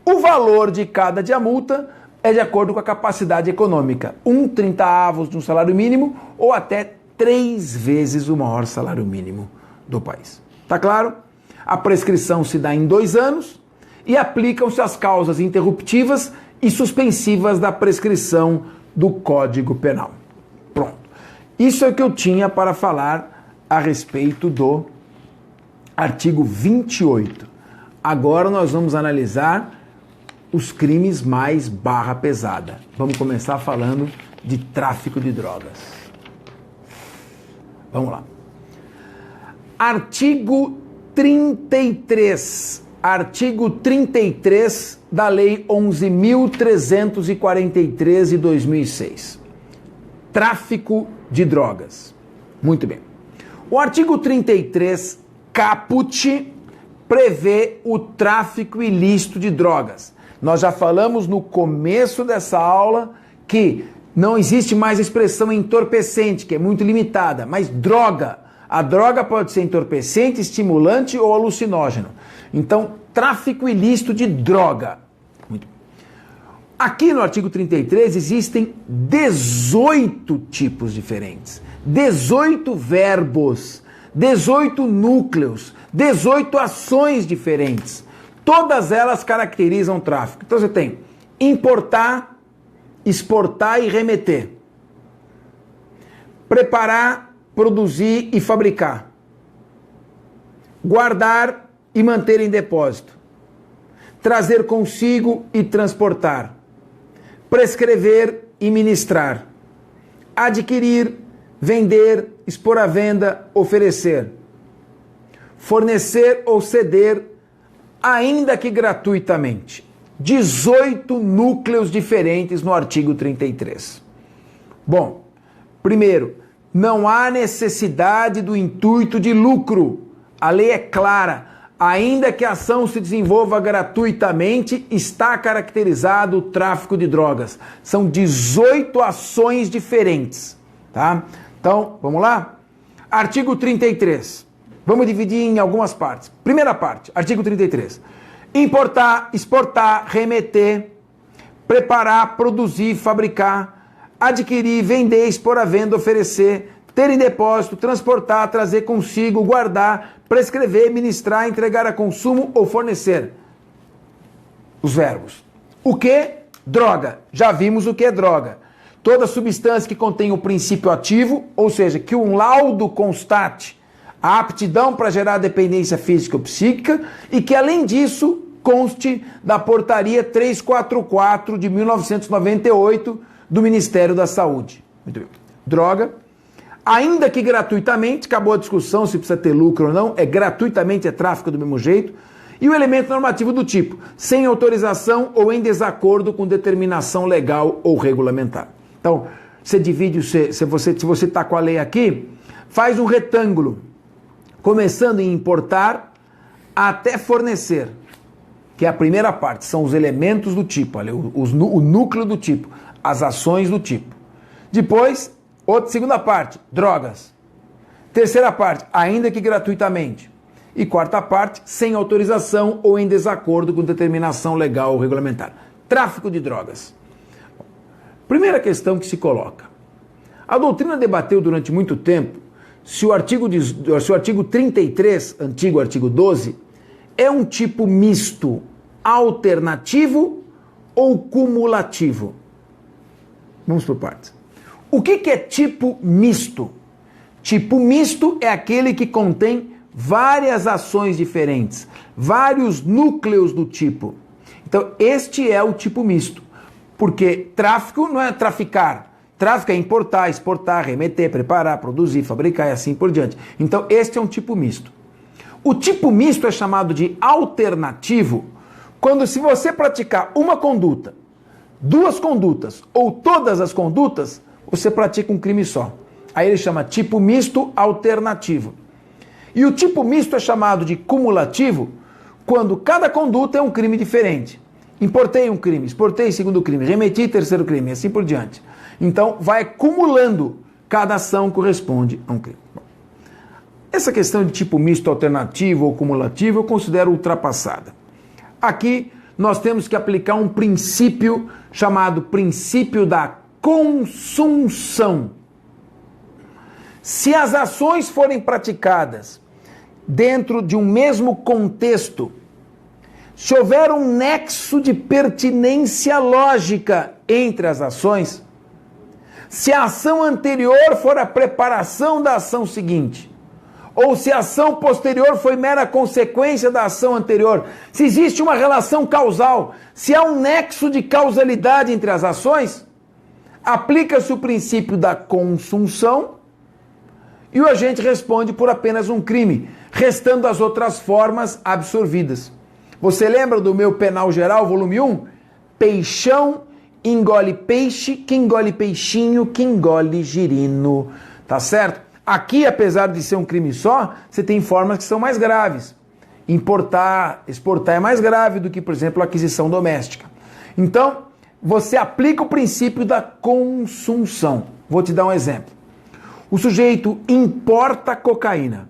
O valor de cada dia multa é de acordo com a capacidade econômica, 1/30avos de um salário mínimo ou até 3 vezes o maior salário mínimo do país. Tá claro? A prescrição se dá em 2 anos e aplicam-se as causas interruptivas e suspensivas da prescrição do Código Penal. Pronto. Isso é o que eu tinha para falar a respeito do artigo 28. Agora nós vamos analisar os crimes mais barra pesada. Vamos começar falando de tráfico de drogas. Vamos lá. Artigo 33. Artigo 33 da Lei 11.343 de 2006. Tráfico de drogas. Muito bem. O artigo 33, caput, prevê o tráfico ilícito de drogas. Nós já falamos no começo dessa aula que não existe mais expressão entorpecente, que é muito limitada, mas droga. A droga pode ser entorpecente, estimulante ou alucinógeno. Então, tráfico ilícito de droga. Muito bem. Aqui no artigo 33 existem 18 tipos diferentes, 18 verbos, 18 núcleos, 18 ações diferentes. Todas elas caracterizam o tráfico. Então você tem importar, exportar e remeter. Preparar, produzir e fabricar. Guardar e manter em depósito. Trazer consigo e transportar. Prescrever e ministrar. Adquirir, vender, expor à venda, oferecer. Fornecer ou ceder, ainda que gratuitamente. 18 núcleos diferentes no artigo 33. Bom, primeiro, não há necessidade do intuito de lucro. A lei é clara. Ainda que a ação se desenvolva gratuitamente, está caracterizado o tráfico de drogas. São 18 ações diferentes, tá? Então, vamos lá? Artigo 33. Vamos dividir em algumas partes. Primeira parte, artigo 33. Importar, exportar, remeter, preparar, produzir, fabricar, adquirir, vender, expor à venda, oferecer, ter em depósito, transportar, trazer consigo, guardar, prescrever, ministrar, entregar a consumo ou fornecer. Os verbos. O que? Droga. Já vimos o que é droga. Toda substância que contém o princípio ativo, ou seja, que um laudo constate a aptidão para gerar dependência física ou psíquica e que, além disso, conste da portaria 344 de 1998 do Ministério da Saúde. Muito bem. Droga. Ainda que gratuitamente, acabou a discussão se precisa ter lucro ou não, é gratuitamente, é tráfico do mesmo jeito. E o elemento normativo do tipo, sem autorização ou em desacordo com determinação legal ou regulamentar. Então, você divide, se você está com a lei aqui, faz um retângulo, começando em importar até fornecer, que é a primeira parte, são os elementos do tipo, olha, o núcleo do tipo, as ações do tipo. Depois, segunda parte, drogas. Terceira parte, ainda que gratuitamente. E quarta parte, sem autorização ou em desacordo com determinação legal ou regulamentar. Tráfico de drogas. Primeira questão que se coloca. A doutrina debateu durante muito tempo se o artigo 33, antigo artigo 12, é um tipo misto, alternativo ou cumulativo. Vamos por partes. O que é tipo misto? Tipo misto é aquele que contém várias ações diferentes, vários núcleos do tipo. Então, este é o tipo misto. Porque tráfico não é traficar. Tráfico é importar, exportar, remeter, preparar, produzir, fabricar e assim por diante. Então, este é um tipo misto. O tipo misto é chamado de alternativo quando, se você praticar uma conduta, duas condutas ou todas as condutas, você pratica um crime só. Aí ele chama tipo misto alternativo. E o tipo misto é chamado de cumulativo quando cada conduta é um crime diferente. Importei um crime, exportei segundo crime, remeti terceiro crime, assim por diante. Então vai acumulando, cada ação corresponde a um crime. Essa questão de tipo misto alternativo ou cumulativo eu considero ultrapassada. Aqui nós temos que aplicar um princípio chamado princípio da consunção. Se as ações forem praticadas dentro de um mesmo contexto, se houver um nexo de pertinência lógica entre as ações, se a ação anterior for a preparação da ação seguinte, ou se a ação posterior foi mera consequência da ação anterior, se existe uma relação causal, se há um nexo de causalidade entre as ações, aplica-se o princípio da consunção e o agente responde por apenas um crime, restando as outras formas absorvidas. Você lembra do meu penal geral, volume 1? Peixão engole peixe, que engole peixinho, que engole girino. Tá certo? Aqui, apesar de ser um crime só, você tem formas que são mais graves. Importar, exportar é mais grave do que, por exemplo, a aquisição doméstica. Então, você aplica o princípio da consunção. Vou te dar um exemplo. O sujeito importa cocaína,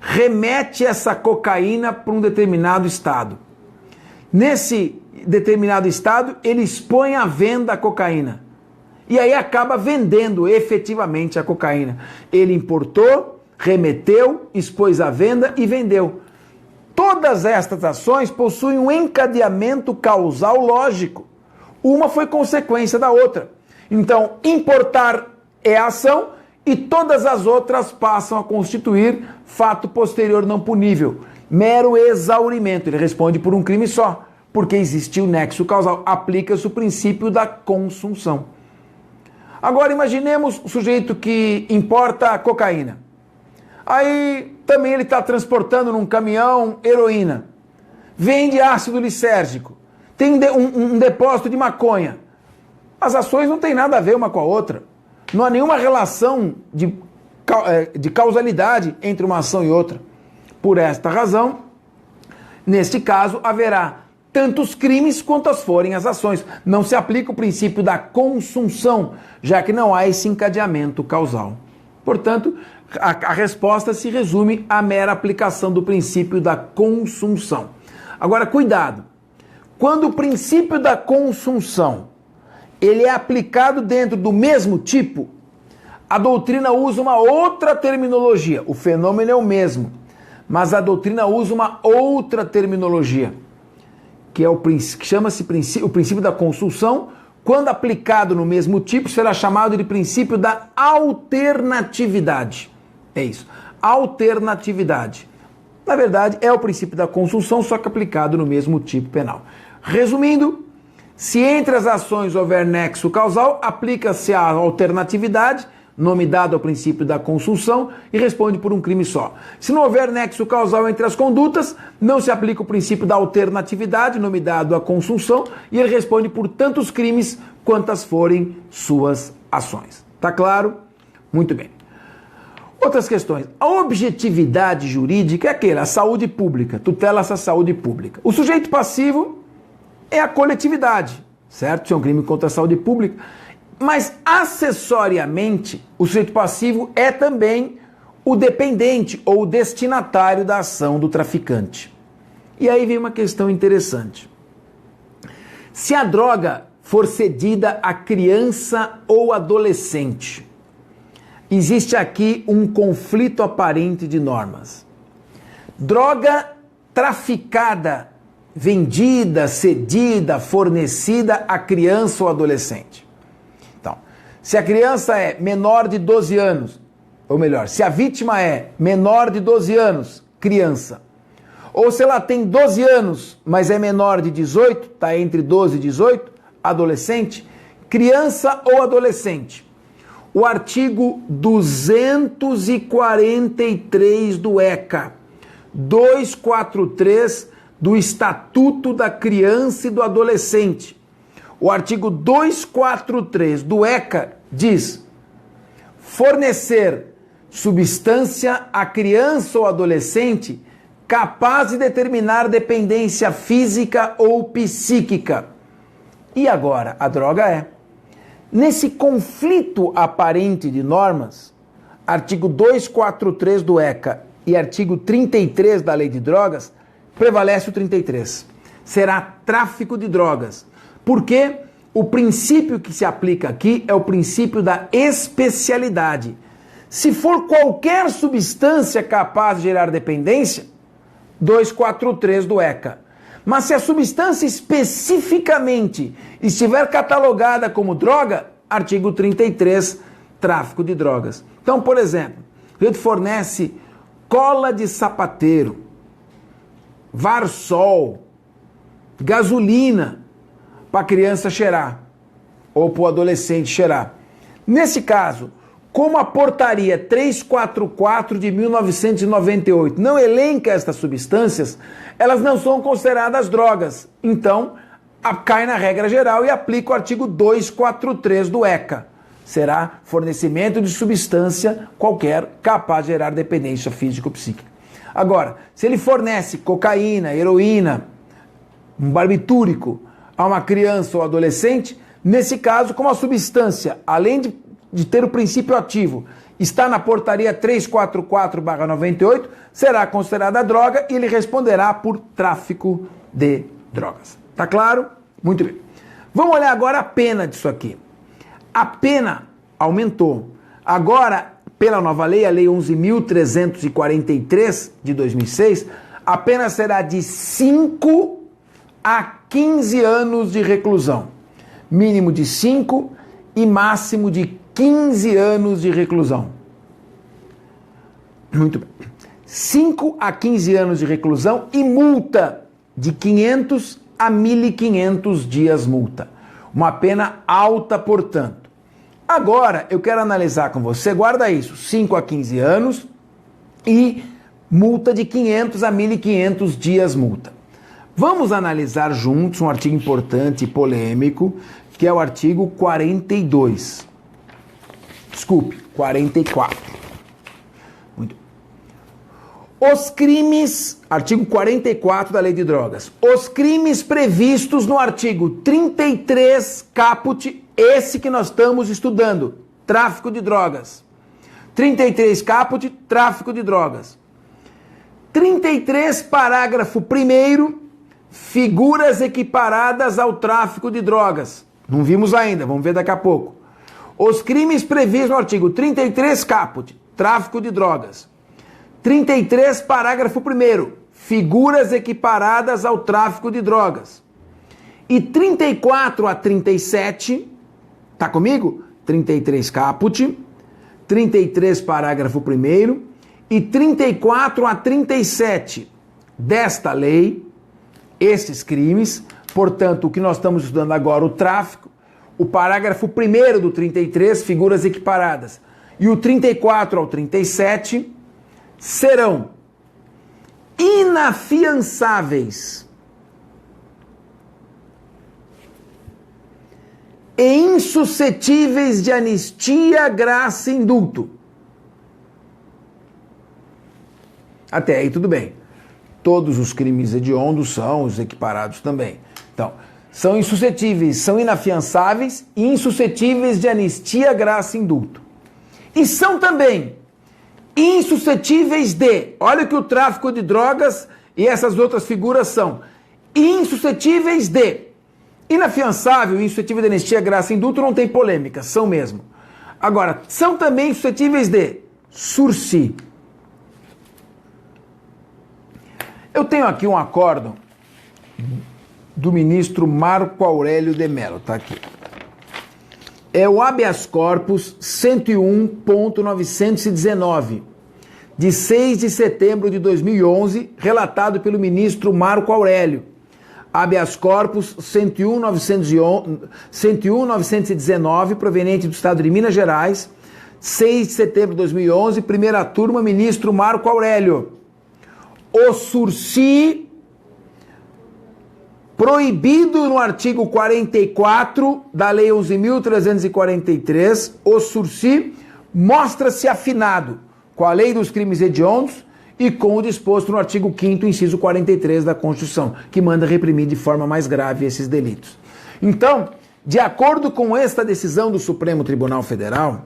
remete essa cocaína para um determinado estado. Nesse determinado estado, ele expõe à venda a cocaína. E aí acaba vendendo efetivamente a cocaína. Ele importou, remeteu, expôs à venda e vendeu. Todas estas ações possuem um encadeamento causal lógico. Uma foi consequência da outra. Então, importar é a ação e todas as outras passam a constituir fato posterior não punível. Mero exaurimento. Ele responde por um crime só, porque existe o nexo causal. Aplica-se o princípio da consunção. Agora imaginemos o sujeito que importa cocaína. Aí também ele está transportando num caminhão heroína. Vende ácido lisérgico. Tem um depósito de maconha. As ações não têm nada a ver uma com a outra. Não há nenhuma relação de causalidade entre uma ação e outra. Por esta razão, neste caso, haverá tantos crimes quantas forem as ações. Não se aplica o princípio da consunção, já que não há esse encadeamento causal. Portanto, a resposta se resume à mera aplicação do princípio da consunção. Agora, cuidado. Quando o princípio da consunção ele é aplicado dentro do mesmo tipo, a doutrina usa uma outra terminologia. O fenômeno é o mesmo, mas a doutrina usa uma outra terminologia, que chama-se o princípio da consunção. Quando aplicado no mesmo tipo, será chamado de princípio da alternatividade. É isso, alternatividade. Na verdade, é o princípio da consunção, só que aplicado no mesmo tipo penal. Resumindo, se entre as ações houver nexo causal, aplica-se a alternatividade, nome dado ao princípio da consunção, e responde por um crime só. Se não houver nexo causal entre as condutas, não se aplica o princípio da alternatividade, nome dado à consunção, e ele responde por tantos crimes quantas forem suas ações. Tá claro? Muito bem. Outras questões. A objetividade jurídica é aquela, a saúde pública, tutela essa saúde pública. O sujeito passivo é a coletividade, certo? Isso é um crime contra a saúde pública. Mas, acessoriamente, o sujeito passivo é também o dependente ou o destinatário da ação do traficante. E aí vem uma questão interessante. Se a droga for cedida a criança ou adolescente, existe aqui um conflito aparente de normas. Droga traficada, vendida, cedida, fornecida a criança ou adolescente. Então, se a criança é menor de 12 anos, ou melhor, se a vítima é menor de 12 anos, criança, ou se ela tem 12 anos, mas é menor de 18, está entre 12 e 18, adolescente, criança ou adolescente. O artigo 243 do ECA, 243 do Estatuto da Criança e do Adolescente. O artigo 243 do ECA diz: fornecer substância a criança ou adolescente capaz de determinar dependência física ou psíquica. E agora, a droga é. Nesse conflito aparente de normas, artigo 243 do ECA e artigo 33 da Lei de Drogas, prevalece o 33. Será tráfico de drogas. Porque o princípio que se aplica aqui é o princípio da especialidade. Se for qualquer substância capaz de gerar dependência, 243 do ECA. Mas se a substância especificamente estiver catalogada como droga, artigo 33, tráfico de drogas. Então, por exemplo, a gente fornece cola de sapateiro, Varsol, gasolina para a criança cheirar ou para o adolescente cheirar. Nesse caso, como a portaria 344 de 1998 não elenca estas substâncias, elas não são consideradas drogas. Então, cai na regra geral e aplica o artigo 243 do ECA. Será fornecimento de substância qualquer capaz de gerar dependência física ou psíquica. Agora, se ele fornece cocaína, heroína, um barbitúrico a uma criança ou adolescente, nesse caso, como a substância, além de ter o princípio ativo, está na portaria 344/98, será considerada droga e ele responderá por tráfico de drogas. Tá claro? Muito bem. Vamos olhar agora a pena disso aqui. A pena aumentou. Agora, pela nova lei, a Lei 11.343 de 2006, a pena será de 5 a 15 anos de reclusão. Mínimo de 5 e máximo de 15 anos de reclusão. Muito bem. 5 a 15 anos de reclusão e multa de 500 a 1.500 dias multa. Uma pena alta, portanto. Agora, eu quero analisar com você, guarda isso, 5 a 15 anos e multa de 500 a 1.500 dias multa. Vamos analisar juntos um artigo importante e polêmico, que é o artigo 42. Desculpe, 44. Muito. Os crimes, artigo 44 da Lei de Drogas, os crimes previstos no artigo 33 caput, esse que nós estamos estudando, tráfico de drogas. 33 caput, tráfico de drogas. 33, parágrafo 1º, figuras equiparadas ao tráfico de drogas. Não vimos ainda, vamos ver daqui a pouco. Os crimes previstos no artigo 33 caput, tráfico de drogas. 33, parágrafo 1º, figuras equiparadas ao tráfico de drogas. E 34 a 37, tá comigo? 33 caput, 33, parágrafo 1º, e 34 a 37 desta lei, esses crimes, portanto, o que nós estamos estudando agora, o tráfico, o parágrafo 1º do 33, figuras equiparadas, e o 34 ao 37, serão inafiançáveis e insuscetíveis de anistia, graça e indulto. Até aí tudo bem. Todos os crimes hediondos são os equiparados também. Então, são insuscetíveis, são inafiançáveis e insuscetíveis de anistia, graça e indulto. E são também insuscetíveis de, olha o que o tráfico de drogas e essas outras figuras são, insuscetíveis de, inafiançável e insuscetível de anistia, graça e indulto não tem polêmica, são mesmo. Agora, são também insuscetíveis de sursi. Eu tenho aqui um acórdão do ministro Marco Aurélio de Mello, tá aqui. É o habeas corpus 101.919, de 6 de setembro de 2011, relatado pelo ministro Marco Aurélio. Habeas corpus 101.919, proveniente do estado de Minas Gerais, 6 de setembro de 2011, primeira turma, ministro Marco Aurélio. O sursi, proibido no artigo 44 da Lei 11.343, o sursi mostra-se afinado com a Lei dos Crimes Hediondos e com o disposto no artigo 5º, inciso 43 da Constituição, que manda reprimir de forma mais grave esses delitos. Então, de acordo com esta decisão do Supremo Tribunal Federal,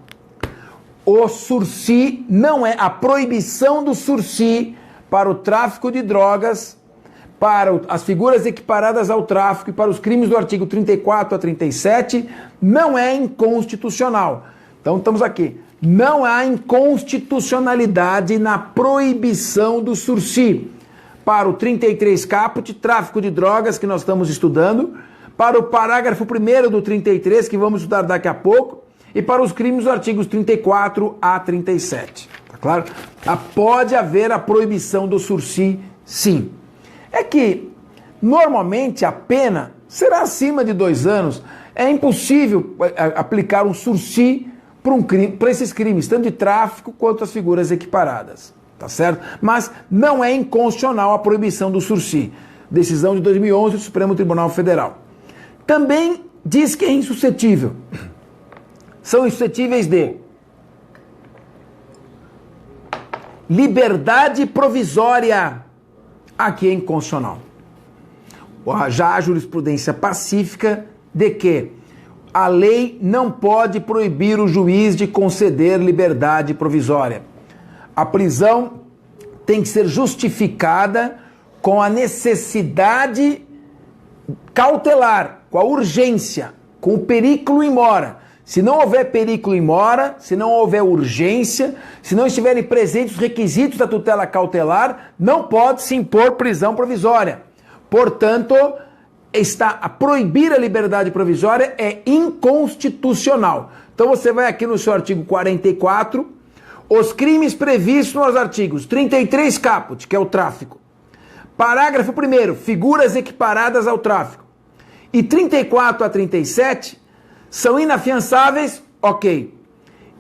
o sursi não é a proibição do sursi para o tráfico de drogas, para as figuras equiparadas ao tráfico e para os crimes do artigo 34 a 37, não é inconstitucional. Então estamos aqui. Não há inconstitucionalidade na proibição do sursi. Para o 33 caput, tráfico de drogas, que nós estamos estudando, para o parágrafo 1º do 33, que vamos estudar daqui a pouco, e para os crimes dos artigos 34 a 37. Tá claro? Pode haver a proibição do sursi, sim. É que, normalmente, a pena será acima de 2 anos. É impossível aplicar um sursi para esses crimes, tanto de tráfico quanto as figuras equiparadas. Tá certo? Mas não é inconstitucional a proibição do sursi. Decisão de 2011 do Supremo Tribunal Federal. Também diz que é insuscetível. São insuscetíveis de liberdade provisória. Aqui é inconstitucional. Já há jurisprudência pacífica de que a lei não pode proibir o juiz de conceder liberdade provisória. A prisão tem que ser justificada com a necessidade cautelar, com a urgência, com o periculo in mora. Se não houver periculo in mora, se não houver urgência, se não estiverem presentes os requisitos da tutela cautelar, não pode se impor prisão provisória. Portanto, a proibir a liberdade provisória é inconstitucional. Então você vai aqui no seu artigo 44, os crimes previstos nos artigos 33 caput, que é o tráfico. Parágrafo 1º, figuras equiparadas ao tráfico. E 34 a 37 são inafiançáveis, ok.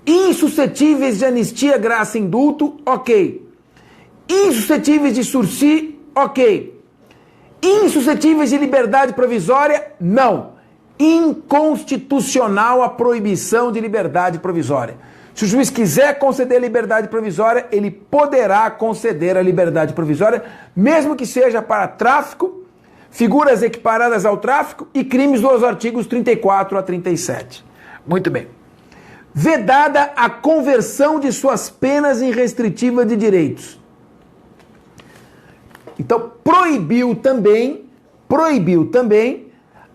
Insuscetíveis de anistia, graça e indulto, ok. Insuscetíveis de sursi, ok. Insuscetíveis de liberdade provisória, não. Inconstitucional a proibição de liberdade provisória. Se o juiz quiser conceder liberdade provisória, ele poderá conceder a liberdade provisória, mesmo que seja para tráfico, figuras equiparadas ao tráfico e crimes dos artigos 34 a 37. Muito bem. Vedada a conversão de suas penas em restritiva de direitos. Então, proibiu também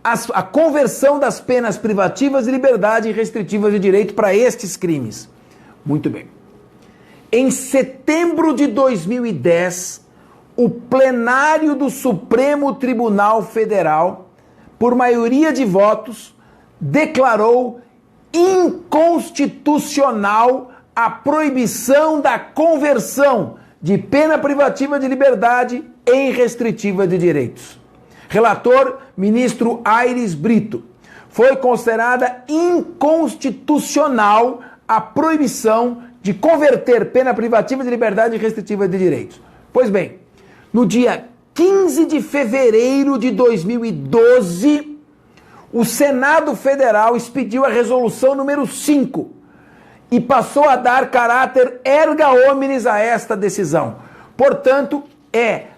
a conversão das penas privativas de liberdade e restritivas de direito para estes crimes. Muito bem. Em setembro de 2010, o plenário do Supremo Tribunal Federal, por maioria de votos, declarou inconstitucional a proibição da conversão de pena privativa de liberdade em restritiva de direitos. Relator, ministro Aires Brito. Foi considerada inconstitucional a proibição de converter pena privativa de liberdade em restritiva de direitos. Pois bem, no dia 15 de fevereiro de 2012, o Senado Federal expediu a resolução número 5 e passou a dar caráter erga omnes a esta decisão. Portanto, é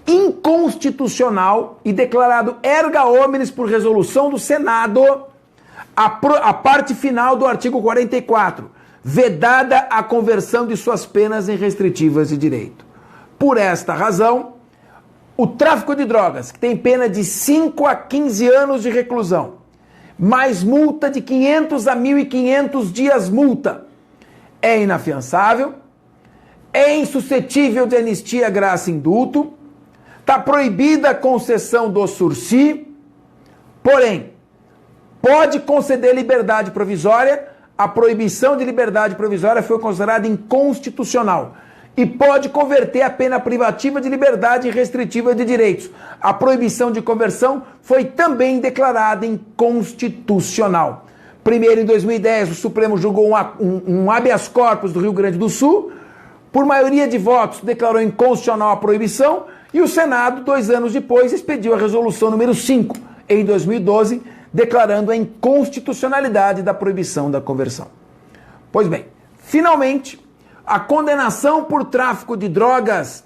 inconstitucional e declarado erga omnes por resolução do Senado a parte final do artigo 44, vedada a conversão de suas penas em restritivas de direito. Por esta razão, o tráfico de drogas, que tem pena de 5 a 15 anos de reclusão, mais multa de 500 a 1.500 dias multa, é inafiançável, é insuscetível de anistia, graça e indulto, está proibida a concessão do sursi, porém, pode conceder liberdade provisória. A proibição de liberdade provisória foi considerada inconstitucional e pode converter a pena privativa de liberdade em restritiva de direitos. A proibição de conversão foi também declarada inconstitucional. Primeiro, em 2010, o Supremo julgou um habeas corpus do Rio Grande do Sul, por maioria de votos declarou inconstitucional a proibição, e o Senado, 2 anos depois, expediu a resolução número 5, em 2012, declarando a inconstitucionalidade da proibição da conversão. Pois bem, finalmente, a condenação por tráfico de drogas,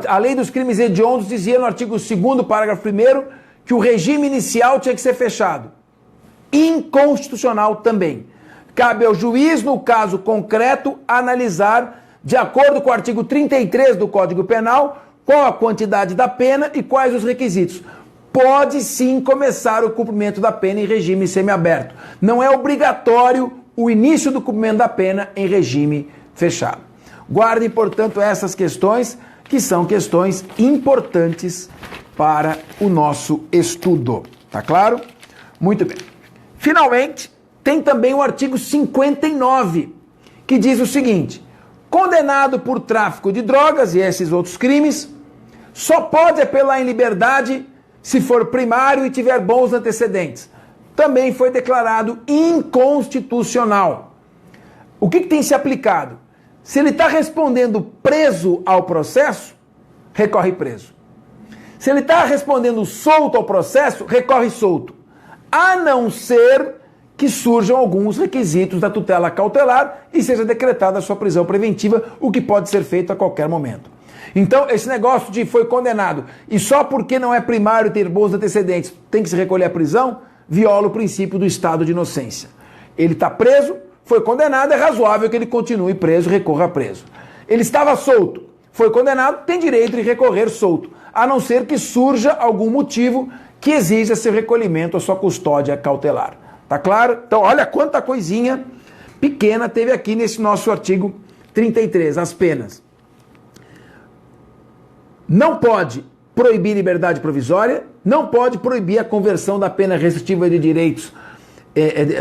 a lei dos crimes hediondos dizia no artigo 2º, parágrafo 1º, que o regime inicial tinha que ser fechado. Inconstitucional também. Cabe ao juiz, no caso concreto, analisar, de acordo com o artigo 33 do Código Penal, qual a quantidade da pena e quais os requisitos. Pode sim começar o cumprimento da pena em regime semiaberto. Não é obrigatório o início do cumprimento da pena em regime fechado. Guardem, portanto, essas questões, que são questões importantes para o nosso estudo. Tá claro? Muito bem. Finalmente, tem também o artigo 59, que diz o seguinte: condenado por tráfico de drogas e esses outros crimes, só pode apelar em liberdade se for primário e tiver bons antecedentes. Também foi declarado inconstitucional. O que tem se aplicado? Se ele está respondendo preso ao processo, recorre preso. Se ele está respondendo solto ao processo, recorre solto. A não ser que surjam alguns requisitos da tutela cautelar e seja decretada a sua prisão preventiva, o que pode ser feito a qualquer momento. Então, esse negócio de foi condenado e só porque não é primário ter bons antecedentes tem que se recolher a prisão, viola o princípio do estado de inocência. Ele está preso, foi condenado, é razoável que ele continue preso, recorra preso. Ele estava solto, foi condenado, tem direito de recorrer solto, a não ser que surja algum motivo que exija seu recolhimento à sua custódia cautelar. Tá claro? Então, olha quanta coisinha pequena teve aqui nesse nosso artigo 33, as penas. Não pode proibir liberdade provisória, não pode proibir a conversão da pena restritiva de direitos,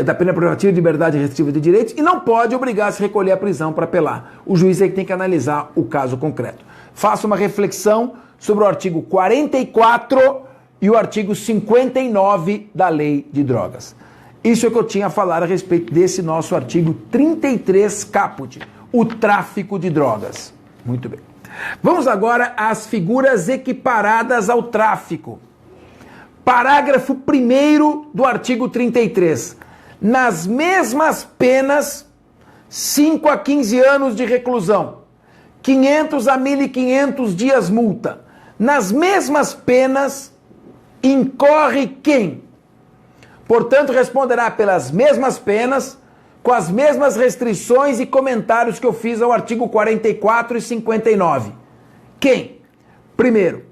da pena privativa de liberdade restritiva de direitos, e não pode obrigar a se recolher à prisão para apelar. O juiz é que tem que analisar o caso concreto. Faça uma reflexão sobre o artigo 44 e o artigo 59 da Lei de Drogas. Isso é o que eu tinha a falar a respeito desse nosso artigo 33 caput, o tráfico de drogas. Muito bem. Vamos agora às figuras equiparadas ao tráfico. Parágrafo 1º do artigo 33. Nas mesmas penas 5 a 15 anos de reclusão, 500 a 1.500 dias multa. Nas mesmas penas, incorre quem? Portanto, responderá pelas mesmas penas, com as mesmas restrições e comentários que eu fiz ao artigo 44 e 59. Quem? Primeiro,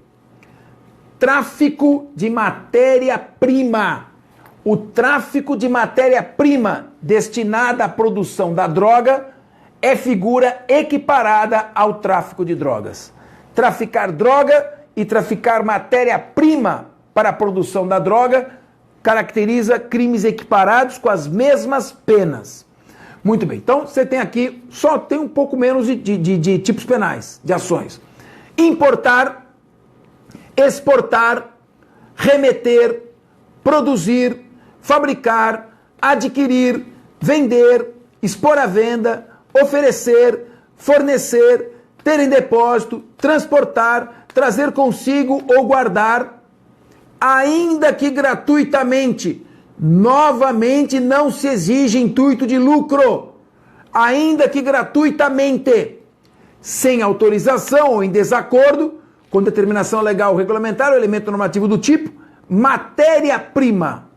tráfico de matéria-prima. O tráfico de matéria-prima destinada à produção da droga é figura equiparada ao tráfico de drogas. Traficar droga e traficar matéria-prima para a produção da droga caracteriza crimes equiparados com as mesmas penas. Muito bem, então você tem aqui, só tem um pouco menos de tipos penais, de ações. Importar, exportar, remeter, produzir, fabricar, adquirir, vender, expor à venda, oferecer, fornecer, ter em depósito, transportar, trazer consigo ou guardar, ainda que gratuitamente. Novamente, não se exige intuito de lucro, ainda que gratuitamente, sem autorização ou em desacordo com determinação legal ou regulamentar ou elemento normativo do tipo, matéria-prima,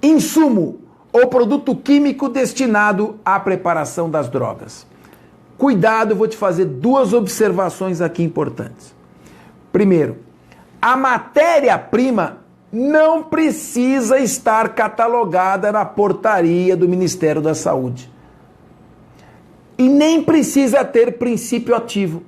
insumo ou produto químico destinado à preparação das drogas. Cuidado, eu vou te fazer duas observações aqui importantes. Primeiro, a matéria-prima não precisa estar catalogada na portaria do Ministério da Saúde. E nem precisa ter princípio ativo.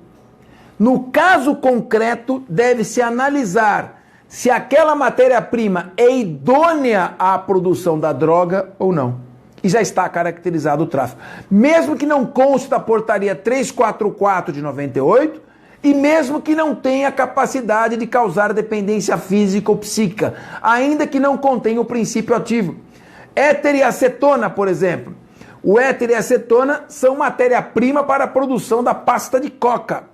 No caso concreto, deve-se analisar se aquela matéria-prima é idônea à produção da droga ou não. E já está caracterizado o tráfico. Mesmo que não conste da portaria 344 de 98, e mesmo que não tenha capacidade de causar dependência física ou psíquica, ainda que não contenha o princípio ativo. Éter e acetona, por exemplo. O éter e a acetona são matéria-prima para a produção da pasta de coca.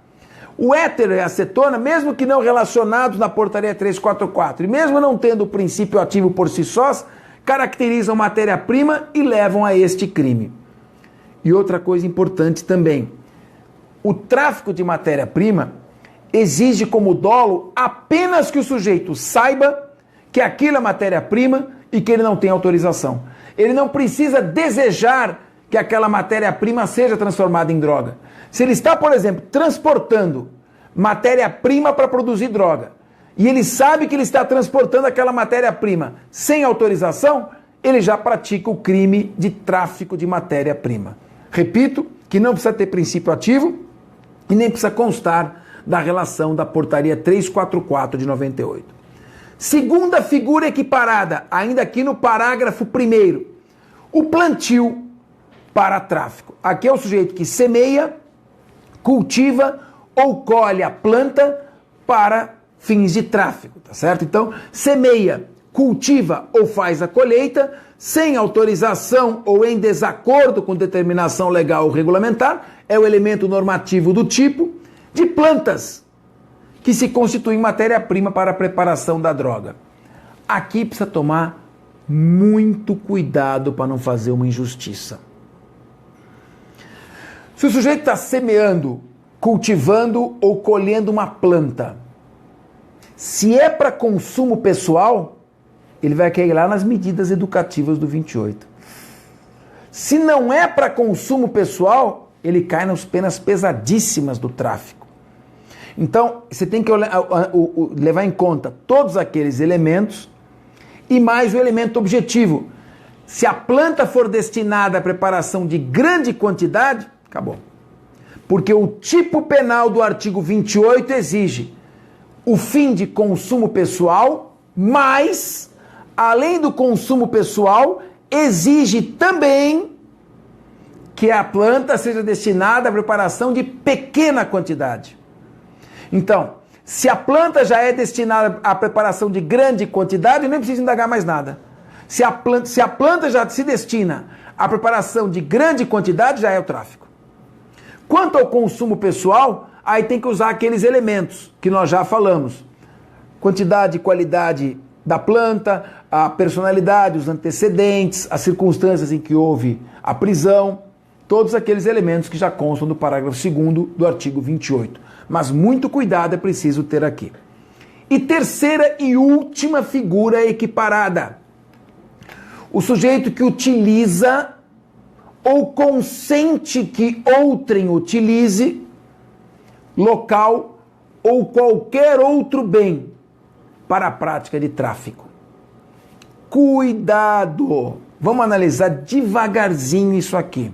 O éter e a acetona, mesmo que não relacionados na portaria 344, e mesmo não tendo o princípio ativo por si sós, caracterizam matéria-prima e levam a este crime. E outra coisa importante também, o tráfico de matéria-prima exige como dolo apenas que o sujeito saiba que aquilo é matéria-prima e que ele não tem autorização. Ele não precisa desejar que aquela matéria-prima seja transformada em droga. Se ele está, por exemplo, transportando matéria-prima para produzir droga, e ele sabe que ele está transportando aquela matéria-prima sem autorização, ele já pratica o crime de tráfico de matéria-prima. Repito, que não precisa ter princípio ativo e nem precisa constar da relação da portaria 344 de 98. Segunda figura equiparada, ainda aqui no parágrafo 1º, o plantio para tráfico. Aqui é o sujeito que semeia, cultiva ou colhe a planta para fins de tráfico, tá certo? Então, semeia, cultiva ou faz a colheita sem autorização ou em desacordo com determinação legal ou regulamentar, é o elemento normativo do tipo de plantas que se constituem matéria-prima para a preparação da droga. Aqui precisa tomar muito cuidado para não fazer uma injustiça. Se o sujeito está semeando, cultivando ou colhendo uma planta, se é para consumo pessoal, ele vai cair lá nas medidas educativas do 28. Se não é para consumo pessoal, ele cai nas penas pesadíssimas do tráfico. Então, você tem que levar em conta todos aqueles elementos e mais o elemento objetivo. Se a planta for destinada à preparação de grande quantidade, acabou. Porque o tipo penal do artigo 28 exige o fim de consumo pessoal, mas, além do consumo pessoal, exige também que a planta seja destinada à preparação de pequena quantidade. Então, se a planta já é destinada à preparação de grande quantidade, nem precisa indagar mais nada. Se a planta já se destina à preparação de grande quantidade, já é o tráfico. Quanto ao consumo pessoal, aí tem que usar aqueles elementos que nós já falamos. Quantidade e qualidade da planta, a personalidade, os antecedentes, as circunstâncias em que houve a prisão todos aqueles elementos que já constam do parágrafo 2º do artigo 28. Mas muito cuidado é preciso ter aqui. E terceira e última figura equiparada. O sujeito que utiliza ou consente que outrem utilize local ou qualquer outro bem para a prática de tráfico. Cuidado! Vamos analisar devagarzinho isso aqui.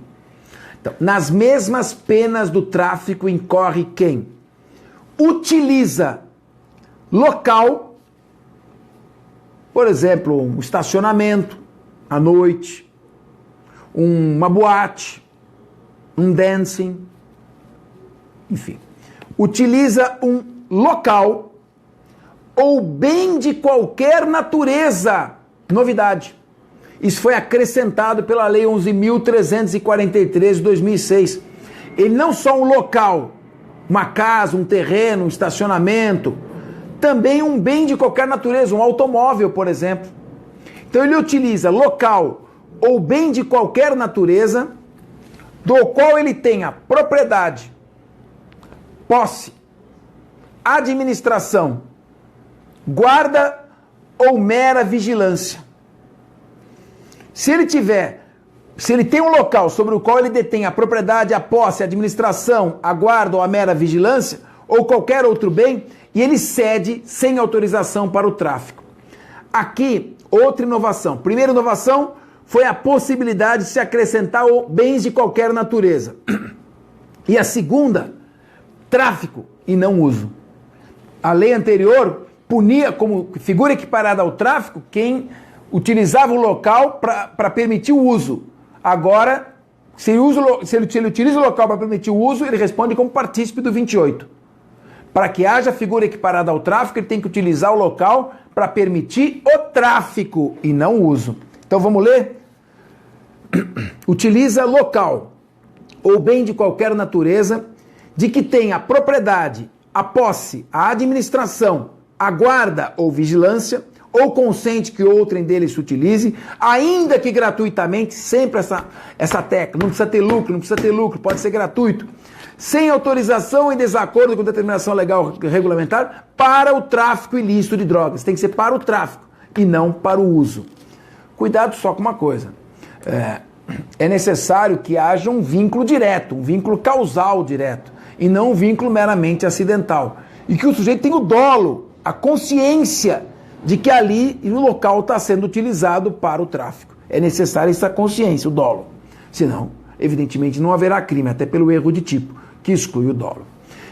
Então, nas mesmas penas do tráfico incorre quem utiliza local, por exemplo, um estacionamento à noite, uma boate, um dancing, enfim. Utiliza um local ou bem de qualquer natureza. Novidade. Isso foi acrescentado pela Lei 11.343 de 2006. Ele não só um local, uma casa, um terreno, um estacionamento, também um bem de qualquer natureza, um automóvel, por exemplo. Então ele utiliza local ou bem de qualquer natureza, do qual ele tenha propriedade, posse, administração, guarda ou mera vigilância. Se ele tem um local sobre o qual ele detém a propriedade, a posse, a administração, a guarda ou a mera vigilância, ou qualquer outro bem, e ele cede sem autorização para o tráfico. Aqui, outra inovação. Primeira inovação foi a possibilidade de se acrescentar bens de qualquer natureza. E a segunda, tráfico e não uso. A lei anterior punia como figura equiparada ao tráfico quem utilizava o local para permitir o uso. Agora, se ele utiliza o local para permitir o uso, ele responde como partícipe do 28. Para que haja figura equiparada ao tráfico, ele tem que utilizar o local para permitir o tráfico e não o uso. Então vamos ler? Utiliza local ou bem de qualquer natureza de que tenha a propriedade, a posse, a administração, a guarda ou vigilância, ou consente que outrem dele se utilize, ainda que gratuitamente, sempre essa tecla, não precisa ter lucro, pode ser gratuito, sem autorização em desacordo com determinação legal regulamentar, para o tráfico ilícito de drogas. Tem que ser para o tráfico e não para o uso. Cuidado só com uma coisa, é necessário que haja um vínculo direto, um vínculo causal direto, e não um vínculo meramente acidental. E que o sujeito tenha o dolo, a consciência de que ali o local está sendo utilizado para o tráfico. É necessária essa consciência, o dolo. Senão, evidentemente, não haverá crime, até pelo erro de tipo, que exclui o dolo.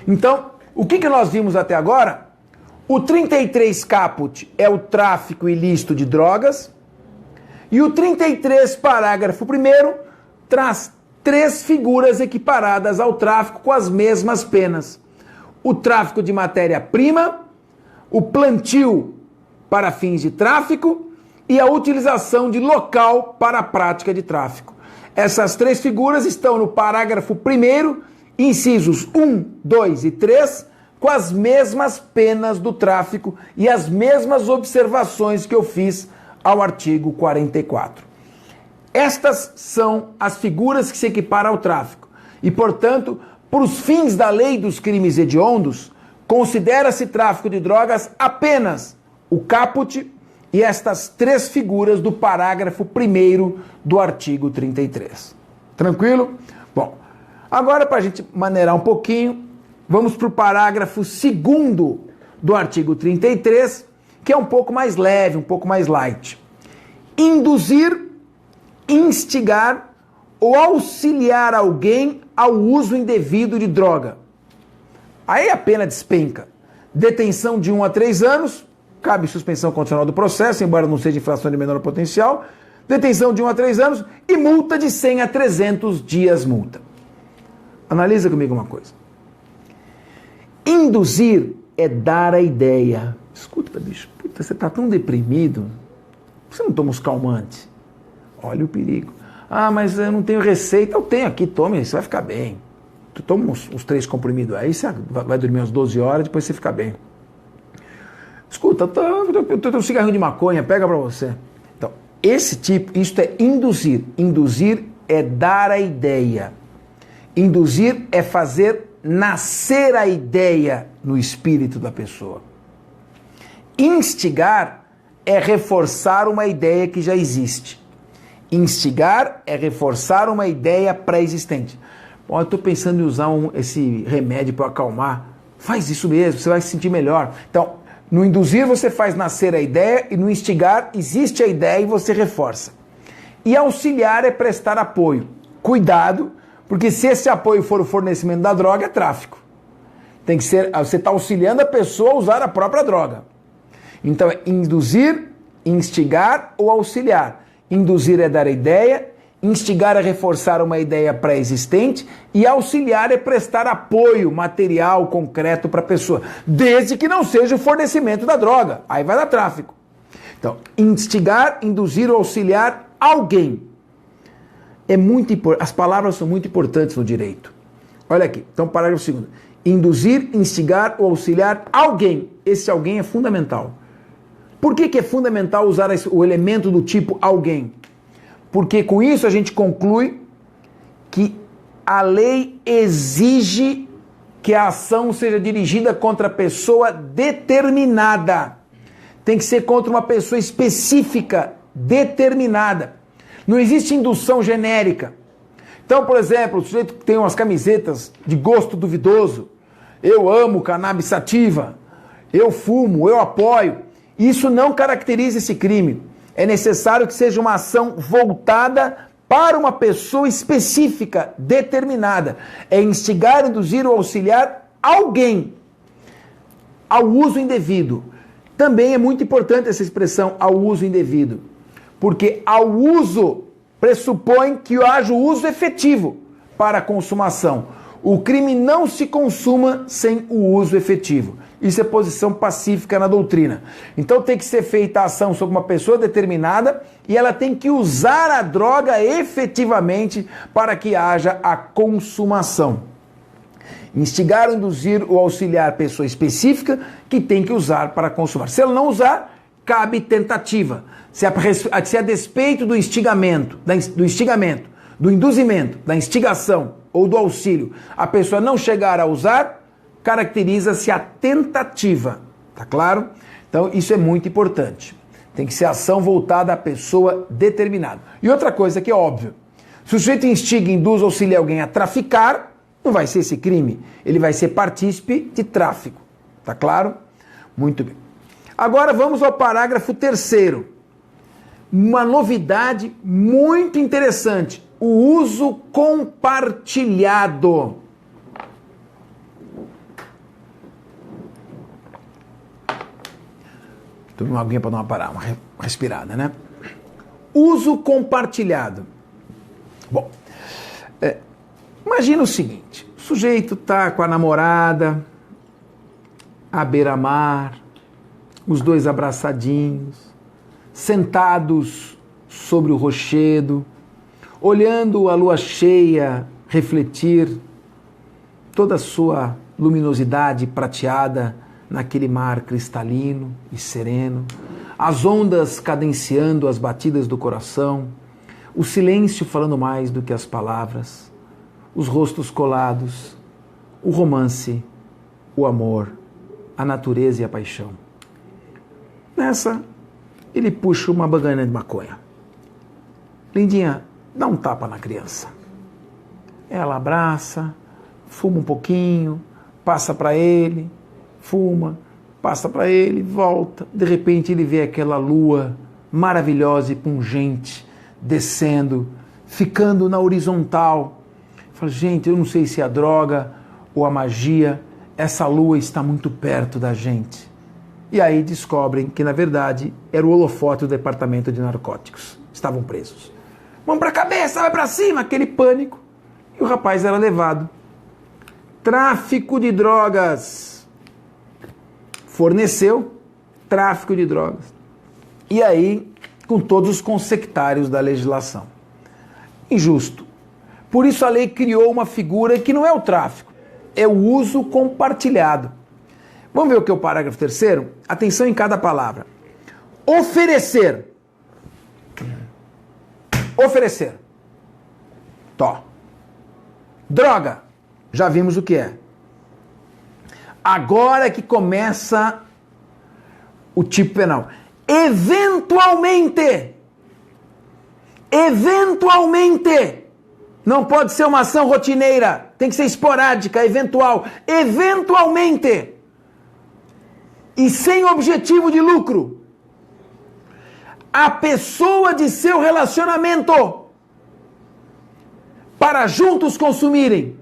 Então, o que nós vimos até agora? O 33 caput é o tráfico ilícito de drogas, e o 33, parágrafo 1º, traz 3 figuras equiparadas ao tráfico com as mesmas penas. O tráfico de matéria-prima, o plantio para fins de tráfico e a utilização de local para a prática de tráfico. Essas 3 figuras estão no parágrafo 1º, incisos 1, 2 e 3, com as mesmas penas do tráfico e as mesmas observações que eu fiz ao artigo 44. Estas são as figuras que se equiparam ao tráfico e, portanto, para os fins da lei dos crimes hediondos, considera-se tráfico de drogas apenas o caput e estas 3 figuras do parágrafo 1º do artigo 33. Tranquilo? Bom, agora para a gente maneirar um pouquinho, vamos para o parágrafo 2º do artigo 33, que é um pouco mais leve, um pouco mais light. Induzir, instigar ou auxiliar alguém ao uso indevido de droga. Aí a pena despenca. Detenção de 1 a 3 anos, cabe suspensão condicional do processo, embora não seja infração de menor potencial, detenção de 1 a 3 anos e multa de 100 a 300 dias multa. Analisa comigo uma coisa. Induzir é dar a ideia. Escuta, bicho, puta, você tá tão deprimido, você não toma os calmantes? Olha o perigo. Ah, mas eu não tenho receita. Eu tenho aqui, tome, você vai ficar bem. Tu toma uns 3 comprimidos aí, você vai dormir umas 12 horas, depois você fica bem. Escuta, eu tenho um cigarrinho de maconha, pega pra você. Então, esse tipo, isto é induzir. Induzir é dar a ideia. Induzir é fazer nascer a ideia no espírito da pessoa. Instigar é reforçar uma ideia que já existe. Instigar é reforçar uma ideia pré-existente. Bom, eu estou pensando em usar esse remédio para acalmar. Faz isso mesmo, você vai se sentir melhor. Então, no induzir você faz nascer a ideia e no instigar existe a ideia e você reforça. E auxiliar é prestar apoio. Cuidado, porque se esse apoio for o fornecimento da droga, é tráfico. Tem que ser, você está auxiliando a pessoa a usar a própria droga. Então é induzir, instigar ou auxiliar. Induzir é dar a ideia, instigar é reforçar uma ideia pré-existente e auxiliar é prestar apoio material, concreto para a pessoa, desde que não seja o fornecimento da droga. Aí vai dar tráfico. Então, instigar, induzir ou auxiliar alguém. É muito importante. As palavras são muito importantes no direito. Olha aqui. Então, parágrafo 2º. Induzir, instigar ou auxiliar alguém. Esse alguém é fundamental. Por que é fundamental usar o elemento do tipo alguém? Porque com isso a gente conclui que a lei exige que a ação seja dirigida contra a pessoa determinada. Tem que ser contra uma pessoa específica, determinada. Não existe indução genérica. Então, por exemplo, o sujeito que tem umas camisetas de gosto duvidoso, eu amo cannabis sativa, eu fumo, eu apoio, isso não caracteriza esse crime. É necessário que seja uma ação voltada para uma pessoa específica, determinada. É instigar, induzir ou auxiliar alguém ao uso indevido. Também é muito importante essa expressão, ao uso indevido. Porque ao uso pressupõe que haja o uso efetivo para a consumação. O crime não se consuma sem o uso efetivo. Isso é posição pacífica na doutrina. Então tem que ser feita a ação sobre uma pessoa determinada e ela tem que usar a droga efetivamente para que haja a consumação. Instigar, induzir ou auxiliar pessoa específica que tem que usar para consumar. Se ela não usar, cabe tentativa. Se a despeito do instigamento, do induzimento, da instigação ou do auxílio, a pessoa não chegar a usar, caracteriza-se a tentativa. Tá claro? Então isso é muito importante. Tem que ser ação voltada à pessoa determinada. E outra coisa que é óbvio, se o sujeito instiga, induz ou auxilia alguém a traficar, não vai ser esse crime. Ele vai ser partícipe de tráfico. Tá claro? Muito bem. Agora vamos ao parágrafo 3º. Uma novidade muito interessante. O uso compartilhado. Tome uma aguinha para dar uma parada, uma respirada, né? Uso compartilhado. Bom, imagina o seguinte. O sujeito está com a namorada, à beira-mar, os dois abraçadinhos, sentados sobre o rochedo, olhando a lua cheia refletir toda a sua luminosidade prateada naquele mar cristalino e sereno, as ondas cadenciando as batidas do coração, o silêncio falando mais do que as palavras, os rostos colados, o romance, o amor, a natureza e a paixão. Nessa, ele puxa uma bagana de maconha. Lindinha, dá um tapa na criança. Ela abraça, fuma um pouquinho, passa para ele, fuma, passa para ele, volta. De repente ele vê aquela lua maravilhosa e pungente descendo, ficando na horizontal. Fala, gente, eu não sei se é a droga ou a magia, essa lua está muito perto da gente. E aí descobrem que, na verdade, era o holofote do departamento de narcóticos. Estavam presos. Mão para a cabeça, vai para cima, aquele pânico. E o rapaz era levado. Tráfico de drogas. Forneceu tráfico de drogas. E aí, com todos os consectários da legislação. Injusto. Por isso a lei criou uma figura que não é o tráfico, é o uso compartilhado. Vamos ver o que é o parágrafo 3º? Atenção em cada palavra. Oferecer. Oferecer. Tó. Droga, já vimos o que é. Agora que começa o tipo penal. Eventualmente, não pode ser uma ação rotineira, tem que ser esporádica, eventual, eventualmente, e sem objetivo de lucro, a pessoa de seu relacionamento, para juntos consumirem,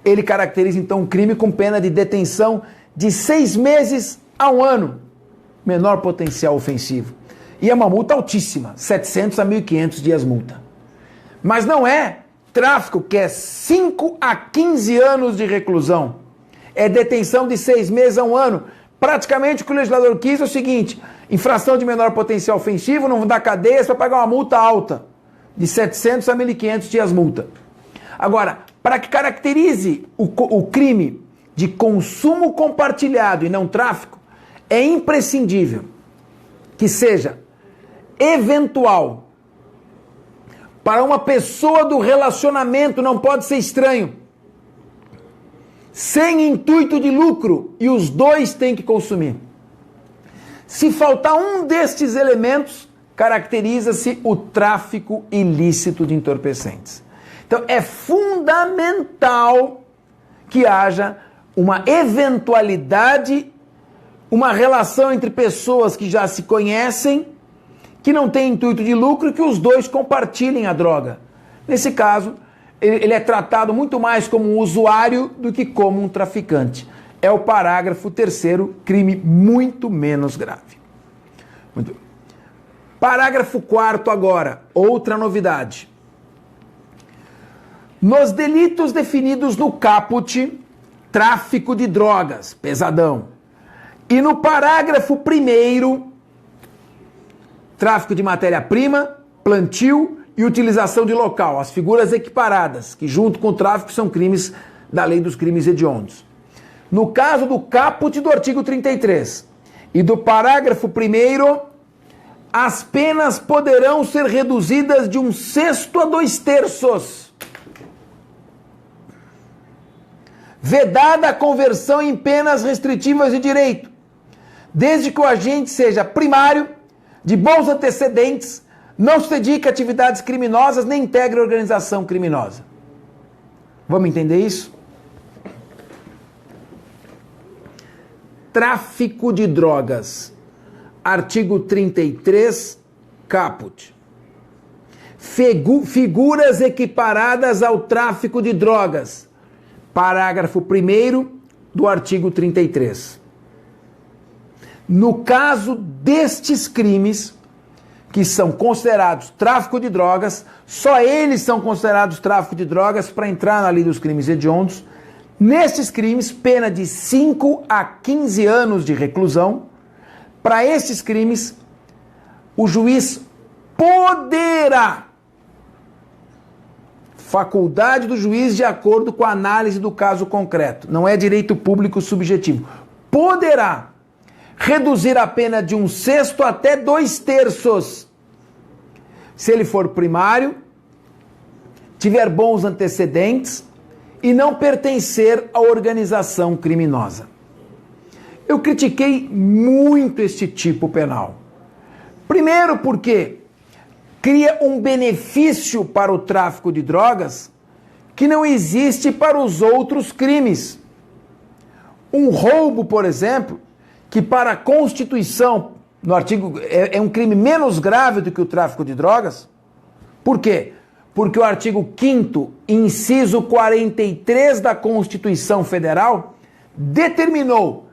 ele caracteriza então um crime com pena de detenção de 6 meses a 1 ano, menor potencial ofensivo. E é uma multa altíssima, 700 a 1.500 dias multa. Mas não é tráfico, que é 5 a 15 anos de reclusão. É detenção de 6 meses a 1 ano. Praticamente o que o legislador quis é o seguinte: infração de menor potencial ofensivo, não dá cadeia, você vai pagar uma multa alta, de 700 a 1.500 dias multa. Agora, para que caracterize o crime de consumo compartilhado e não tráfico, é imprescindível que seja eventual. Para uma pessoa do relacionamento, não pode ser estranho, sem intuito de lucro, e os dois têm que consumir. Se faltar um destes elementos, caracteriza-se o tráfico ilícito de entorpecentes. Então é fundamental que haja uma eventualidade, uma relação entre pessoas que já se conhecem, que não tem intuito de lucro, e que os dois compartilhem a droga. Nesse caso, ele é tratado muito mais como um usuário do que como um traficante. É o parágrafo 3º, crime muito menos grave. Muito bem. Parágrafo 4º agora, outra novidade. Nos delitos definidos no caput, tráfico de drogas, pesadão. E no parágrafo 1º, tráfico de matéria-prima, plantio e utilização de local, as figuras equiparadas, que junto com o tráfico são crimes da lei dos crimes hediondos. No caso do caput do artigo 33 e do parágrafo 1º, as penas poderão ser reduzidas de 1/6 a 2/3. Vedada a conversão em penas restritivas de direito, desde que o agente seja primário, de bons antecedentes, não se dedique a atividades criminosas, nem integre organização criminosa. Vamos entender isso? Tráfico de drogas. Artigo 33, caput. Figuras equiparadas ao tráfico de drogas. Parágrafo 1º do artigo 33. No caso destes crimes, que são considerados tráfico de drogas, só eles são considerados tráfico de drogas para entrar na lei dos crimes hediondos. Nestes crimes, pena de 5 a 15 anos de reclusão. Para estes crimes, o juiz poderá, faculdade do juiz de acordo com a análise do caso concreto, não é direito público subjetivo, poderá reduzir a pena de 1/6 até 2/3, se ele for primário, tiver bons antecedentes e não pertencer à organização criminosa. Eu critiquei muito este tipo penal. Primeiro porque cria um benefício para o tráfico de drogas que não existe para os outros crimes. Um roubo, por exemplo, que para a Constituição, no artigo, é um crime menos grave do que o tráfico de drogas. Por quê? Porque o artigo 5º, inciso 43 da Constituição Federal, determinou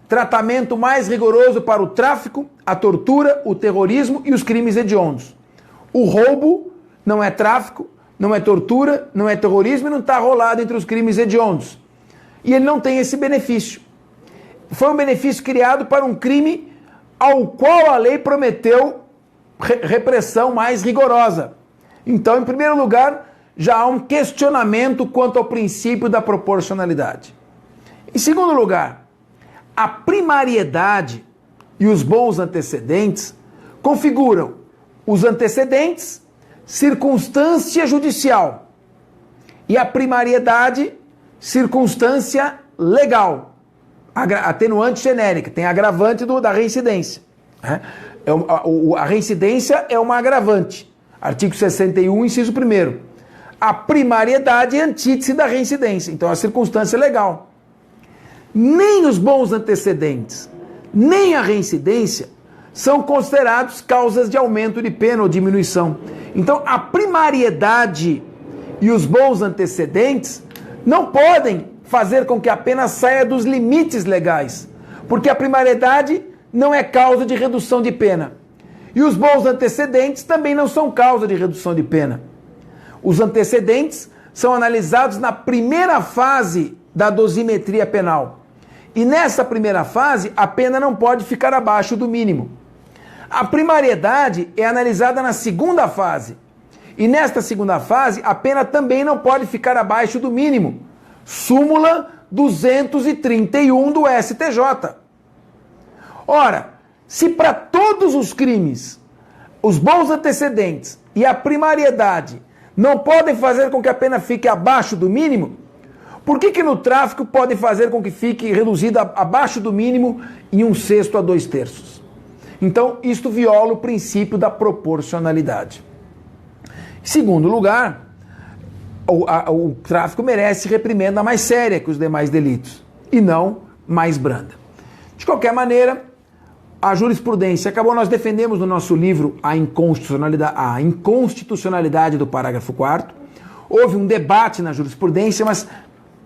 tratamento mais rigoroso para o tráfico, a tortura, o terrorismo e os crimes hediondos. O roubo não é tráfico, não é tortura, não é terrorismo e não está rolado entre os crimes hediondos. E ele não tem esse benefício. Foi um benefício criado para um crime ao qual a lei prometeu repressão mais rigorosa. Então, em primeiro lugar, já há um questionamento quanto ao princípio da proporcionalidade. Em segundo lugar, a primariedade e os bons antecedentes configuram os antecedentes, circunstância judicial, E a primariedade, circunstância legal. Atenuante genérica, tem agravante da reincidência. A reincidência é uma agravante. Artigo 61, inciso 1º. A primariedade é antítese da reincidência. Então, a circunstância legal. Nem os bons antecedentes, nem a reincidência são considerados causas de aumento de pena ou diminuição. Então, a primariedade e os bons antecedentes não podem fazer com que a pena saia dos limites legais, porque a primariedade não é causa de redução de pena. E os bons antecedentes também não são causa de redução de pena. Os antecedentes são analisados na primeira fase da dosimetria penal. E nessa primeira fase, a pena não pode ficar abaixo do mínimo. A primariedade é analisada na segunda fase. E nesta segunda fase, a pena também não pode ficar abaixo do mínimo. Súmula 231 do STJ. Ora, se para todos os crimes, os bons antecedentes e a primariedade não podem fazer com que a pena fique abaixo do mínimo, por que no tráfico pode fazer com que fique reduzida abaixo do mínimo em 1/6 a 2/3? Então, isto viola o princípio da proporcionalidade. Em segundo lugar, o tráfico merece reprimenda mais séria que os demais delitos, e não mais branda. De qualquer maneira, a jurisprudência acabou, nós defendemos no nosso livro a inconstitucionalidade do parágrafo 4º, houve um debate na jurisprudência, mas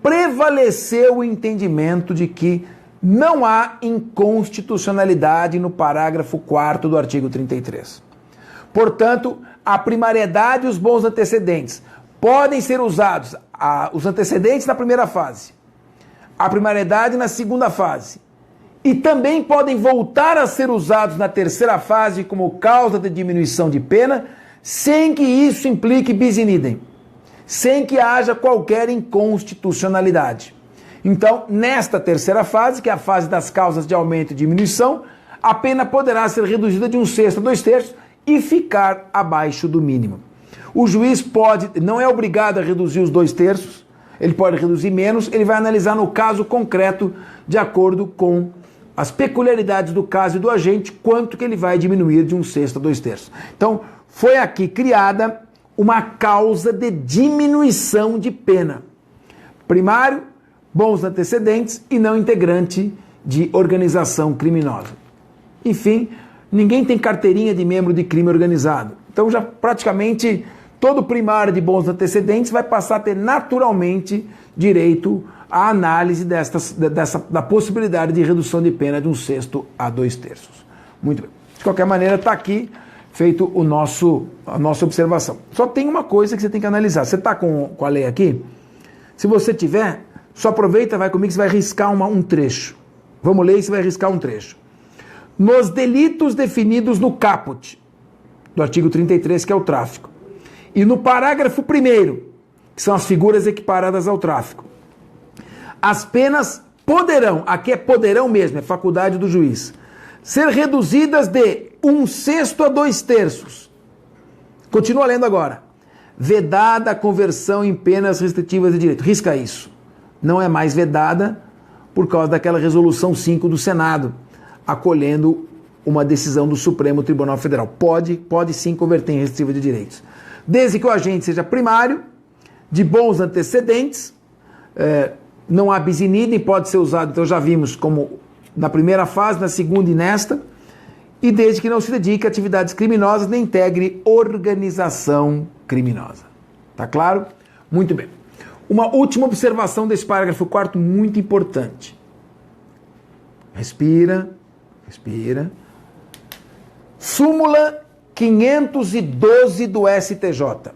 prevaleceu o entendimento de que não há inconstitucionalidade no parágrafo 4º do artigo 33. Portanto, a primariedade e os bons antecedentes podem ser usados, os antecedentes na primeira fase, a primariedade na segunda fase, e também podem voltar a ser usados na terceira fase como causa de diminuição de pena, sem que isso implique bis in idem, sem que haja qualquer inconstitucionalidade. Então, nesta terceira fase, que é a fase das causas de aumento e diminuição, a pena poderá ser reduzida de 1/6 a 2/3 e ficar abaixo do mínimo. O juiz não é obrigado a reduzir os 2/3, ele pode reduzir menos, ele vai analisar no caso concreto, de acordo com as peculiaridades do caso e do agente, quanto que ele vai diminuir de 1/6 a 2/3. Então, foi aqui criada uma causa de diminuição de pena. Primário, bons antecedentes e não integrante de organização criminosa. Enfim, ninguém tem carteirinha de membro de crime organizado. Então, já praticamente todo primário de bons antecedentes vai passar a ter naturalmente direito à análise da possibilidade de redução de pena de 1/6 a 2/3. Muito bem. De qualquer maneira, está aqui feito a nossa observação. Só tem uma coisa que você tem que analisar. Você está com a lei aqui? Se você tiver, só aproveita, vai comigo, você vai riscar um trecho. Vamos ler e você vai riscar um trecho. Nos delitos definidos no caput, do artigo 33, que é o tráfico, e no parágrafo 1º, que são as figuras equiparadas ao tráfico, as penas poderão, aqui é poderão mesmo, é faculdade do juiz, ser reduzidas de 1/6 a 2/3. Continua lendo agora. Vedada a conversão em penas restritivas de direito. Risca isso. Não é mais vedada por causa daquela resolução 5 do Senado, acolhendo uma decisão do Supremo Tribunal Federal. Pode sim converter em restritiva de direitos. Desde que o agente seja primário, de bons antecedentes, não há bis in idem, pode ser usado, então já vimos como na primeira fase, na segunda e nesta, e desde que não se dedique a atividades criminosas nem integre organização criminosa. Tá claro? Muito bem. Uma última observação desse parágrafo 4º, muito importante. Respira. Súmula 512 do STJ.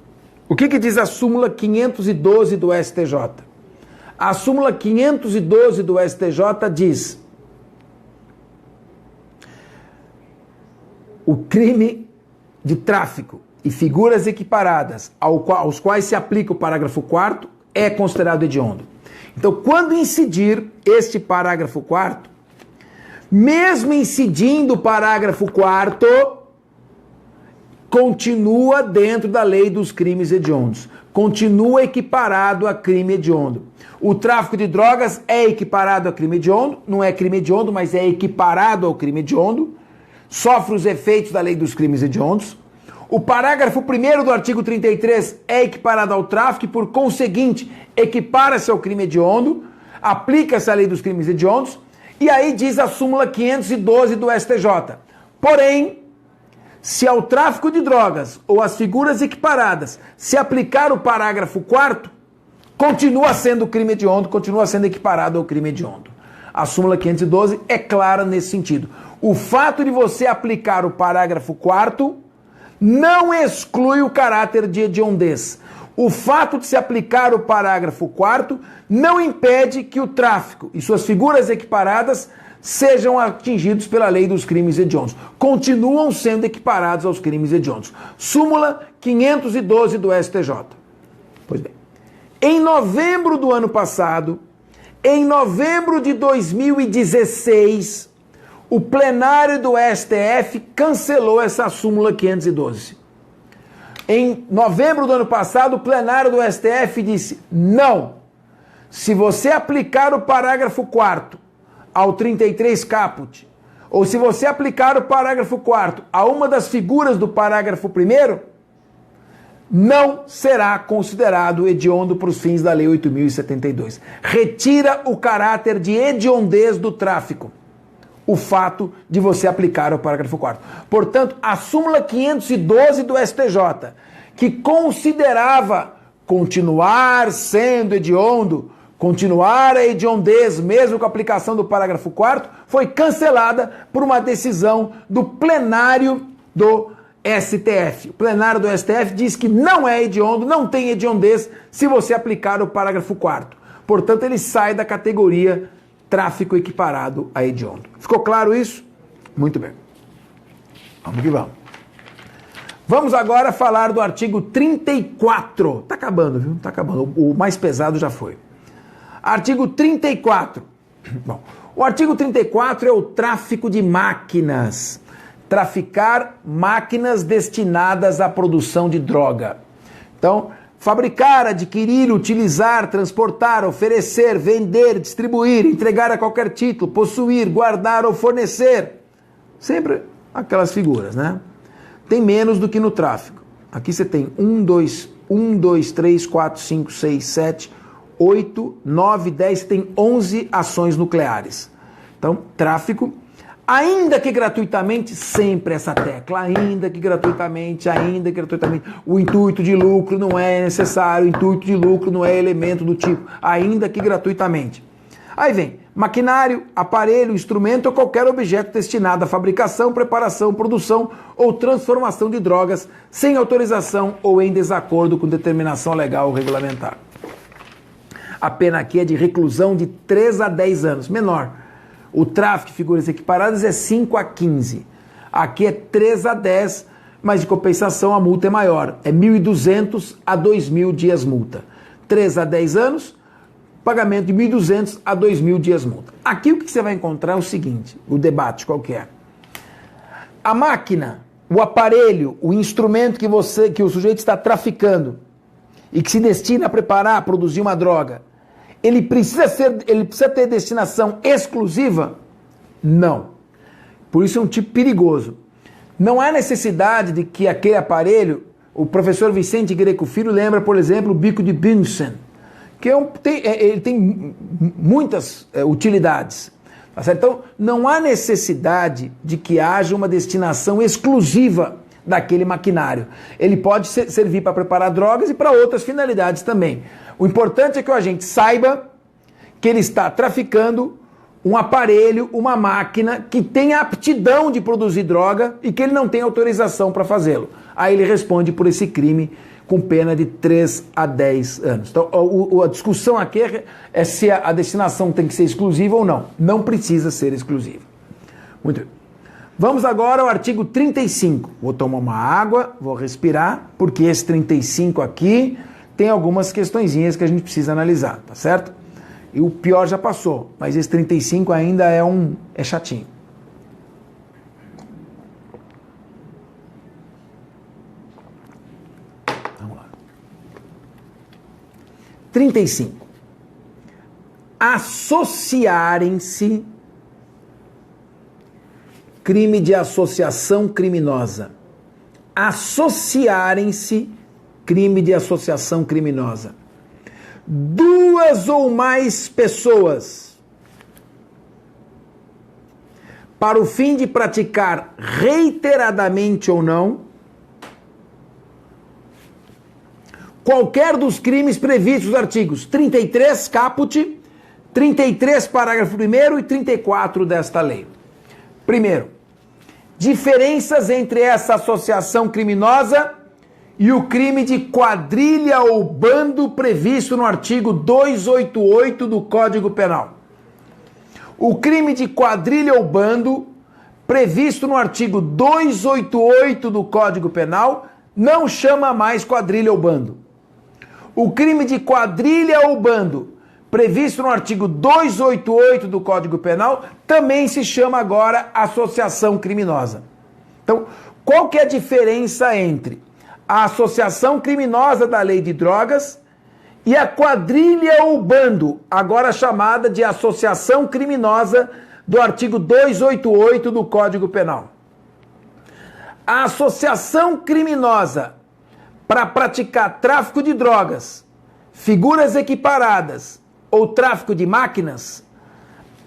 O que diz a súmula 512 do STJ? A súmula 512 do STJ diz: o crime de tráfico e figuras equiparadas aos quais se aplica o parágrafo 4º é considerado hediondo. Então, quando incidir este parágrafo 4º, mesmo incidindo o parágrafo 4º, continua dentro da lei dos crimes hediondos. Continua equiparado a crime hediondo. O tráfico de drogas é equiparado a crime hediondo, não é crime hediondo, mas é equiparado ao crime hediondo, sofre os efeitos da lei dos crimes hediondos. O parágrafo 1º do artigo 33 é equiparado ao tráfico e, por conseguinte, equipara-se ao crime hediondo, aplica-se a lei dos crimes hediondos, e aí diz a súmula 512 do STJ. Porém, se ao tráfico de drogas ou às figuras equiparadas se aplicar o parágrafo 4º, continua sendo crime hediondo, continua sendo equiparado ao crime hediondo. A súmula 512 é clara nesse sentido. O fato de você aplicar o parágrafo 4º não exclui o caráter de hediondez. O fato de se aplicar o parágrafo 4º não impede que o tráfico e suas figuras equiparadas sejam atingidos pela lei dos crimes hediondos. Continuam sendo equiparados aos crimes hediondos. Súmula 512 do STJ. Pois bem. Em novembro do ano passado, em novembro de 2016, o plenário do STF cancelou essa súmula 512. Em novembro do ano passado, o plenário do STF disse: não, se você aplicar o parágrafo 4º ao 33 caput, ou se você aplicar o parágrafo 4º a uma das figuras do parágrafo 1º, não será considerado hediondo para os fins da Lei 8.072. Retira o caráter de hediondez do tráfico, o fato de você aplicar o parágrafo 4º. Portanto, a súmula 512 do STJ, que considerava continuar sendo hediondo, continuar a hediondez mesmo com a aplicação do parágrafo 4º, foi cancelada por uma decisão do plenário do STF. O plenário do STF diz que não é hediondo, não tem hediondez se você aplicar o parágrafo 4º. Portanto, ele sai da categoria tráfico equiparado a hediondo. Ficou claro isso? Muito bem. Vamos que vamos. Vamos agora falar do artigo 34. Tá acabando, viu? Tá acabando. O mais pesado já foi. Artigo 34. Bom, o artigo 34 é o tráfico de máquinas. Traficar máquinas destinadas à produção de droga. Então, fabricar, adquirir, utilizar, transportar, oferecer, vender, distribuir, entregar a qualquer título, possuir, guardar ou fornecer. Sempre aquelas figuras, né? Tem menos do que no tráfico. Aqui você tem 1, 2, 3, 4, 5, 6, 7, 8, 9, 10, tem 11 ações nucleares. Então, tráfico, ainda que gratuitamente, sempre essa tecla, ainda que gratuitamente, o intuito de lucro não é necessário, o intuito de lucro não é elemento do tipo, ainda que gratuitamente. Aí vem, maquinário, aparelho, instrumento ou qualquer objeto destinado à fabricação, preparação, produção ou transformação de drogas sem autorização ou em desacordo com determinação legal ou regulamentar. A pena aqui é de reclusão de 3 a 10 anos, menor. O tráfico de figuras equiparadas é 5 a 15. Aqui é 3 a 10, mas de compensação a multa é maior. É 1.200 a 2.000 dias multa. 3 a 10 anos, pagamento de 1.200 a 2.000 dias multa. Aqui o que você vai encontrar é o seguinte, o debate qual que é? A máquina, o aparelho, o instrumento que o sujeito está traficando e que se destina a preparar, a produzir uma droga, ele precisa ter destinação exclusiva? Não. Por isso é um tipo perigoso. Não há necessidade de que aquele aparelho, o professor Vicente Greco Filho lembra, por exemplo, o bico de Bunsen, que ele tem muitas utilidades. Tá certo? Então, não há necessidade de que haja uma destinação exclusiva daquele maquinário. Ele pode servir para preparar drogas e para outras finalidades também. O importante é que o agente saiba que ele está traficando um aparelho, uma máquina que tem a aptidão de produzir droga e que ele não tem autorização para fazê-lo. Aí ele responde por esse crime com pena de 3 a 10 anos. Então, a discussão aqui é se a destinação tem que ser exclusiva ou não. Não precisa ser exclusiva. Muito bem. Vamos agora ao artigo 35. Vou tomar uma água, vou respirar, porque esse 35 aqui tem algumas questõezinhas que a gente precisa analisar, tá certo? E o pior já passou, mas esse 35 ainda é chatinho. 35. Associarem-se, crime de associação criminosa. Associarem-se, crime de associação criminosa. Duas ou mais pessoas, para o fim de praticar reiteradamente ou não qualquer dos crimes previstos nos artigos 33 caput, 33 parágrafo 1º e 34 desta lei. Primeiro, diferenças entre essa associação criminosa e o crime de quadrilha ou bando previsto no artigo 288 do Código Penal. O crime de quadrilha ou bando previsto no artigo 288 do Código Penal não chama mais quadrilha ou bando. O crime de quadrilha ou bando previsto no artigo 288 do Código Penal também se chama agora associação criminosa. Então, qual que é a diferença entre a associação criminosa da lei de drogas e a quadrilha ou bando, agora chamada de associação criminosa do artigo 288 do Código Penal? A associação criminosa para praticar tráfico de drogas, figuras equiparadas ou tráfico de máquinas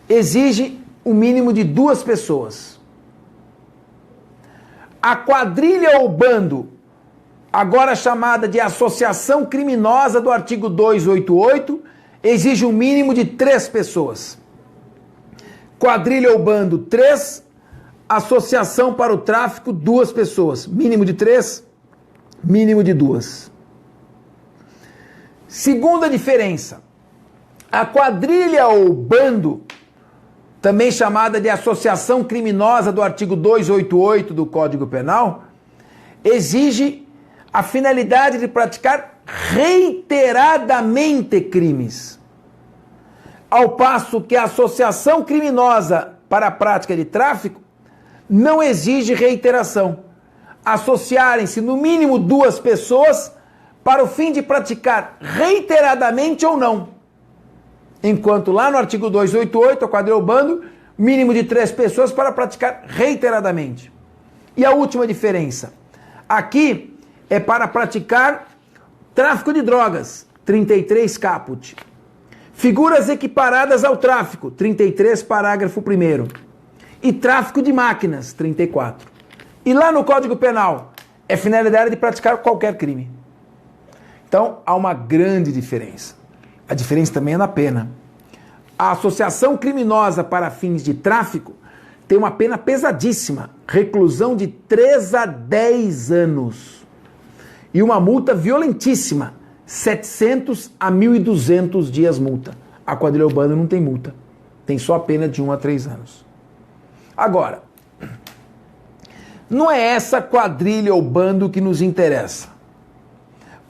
exige o mínimo de 2 pessoas. A quadrilha ou bando, agora chamada de associação criminosa do artigo 288, exige um mínimo de 3 pessoas. Quadrilha ou bando, 3. Associação para o tráfico, 2 pessoas. Mínimo de 3, mínimo de 2. Segunda diferença. A quadrilha ou bando, também chamada de associação criminosa do artigo 288 do Código Penal, exige a finalidade de praticar reiteradamente crimes. Ao passo que a associação criminosa para a prática de tráfico não exige reiteração. Associarem-se no mínimo 2 pessoas para o fim de praticar reiteradamente ou não. Enquanto lá no artigo 288, a quadrilha ou bando, mínimo de 3 pessoas para praticar reiteradamente. E a última diferença. Aqui é para praticar tráfico de drogas, 33 caput. Figuras equiparadas ao tráfico, 33 parágrafo 1º. E tráfico de máquinas, 34. E lá no Código Penal, é finalidade de praticar qualquer crime. Então, há uma grande diferença. A diferença também é na pena. A associação criminosa para fins de tráfico tem uma pena pesadíssima, reclusão de 3 a 10 anos. E uma multa violentíssima, 700 a 1.200 dias multa. A quadrilha ou bando não tem multa, tem só a pena de 1 a 3 anos. Agora, não é essa quadrilha ou bando que nos interessa.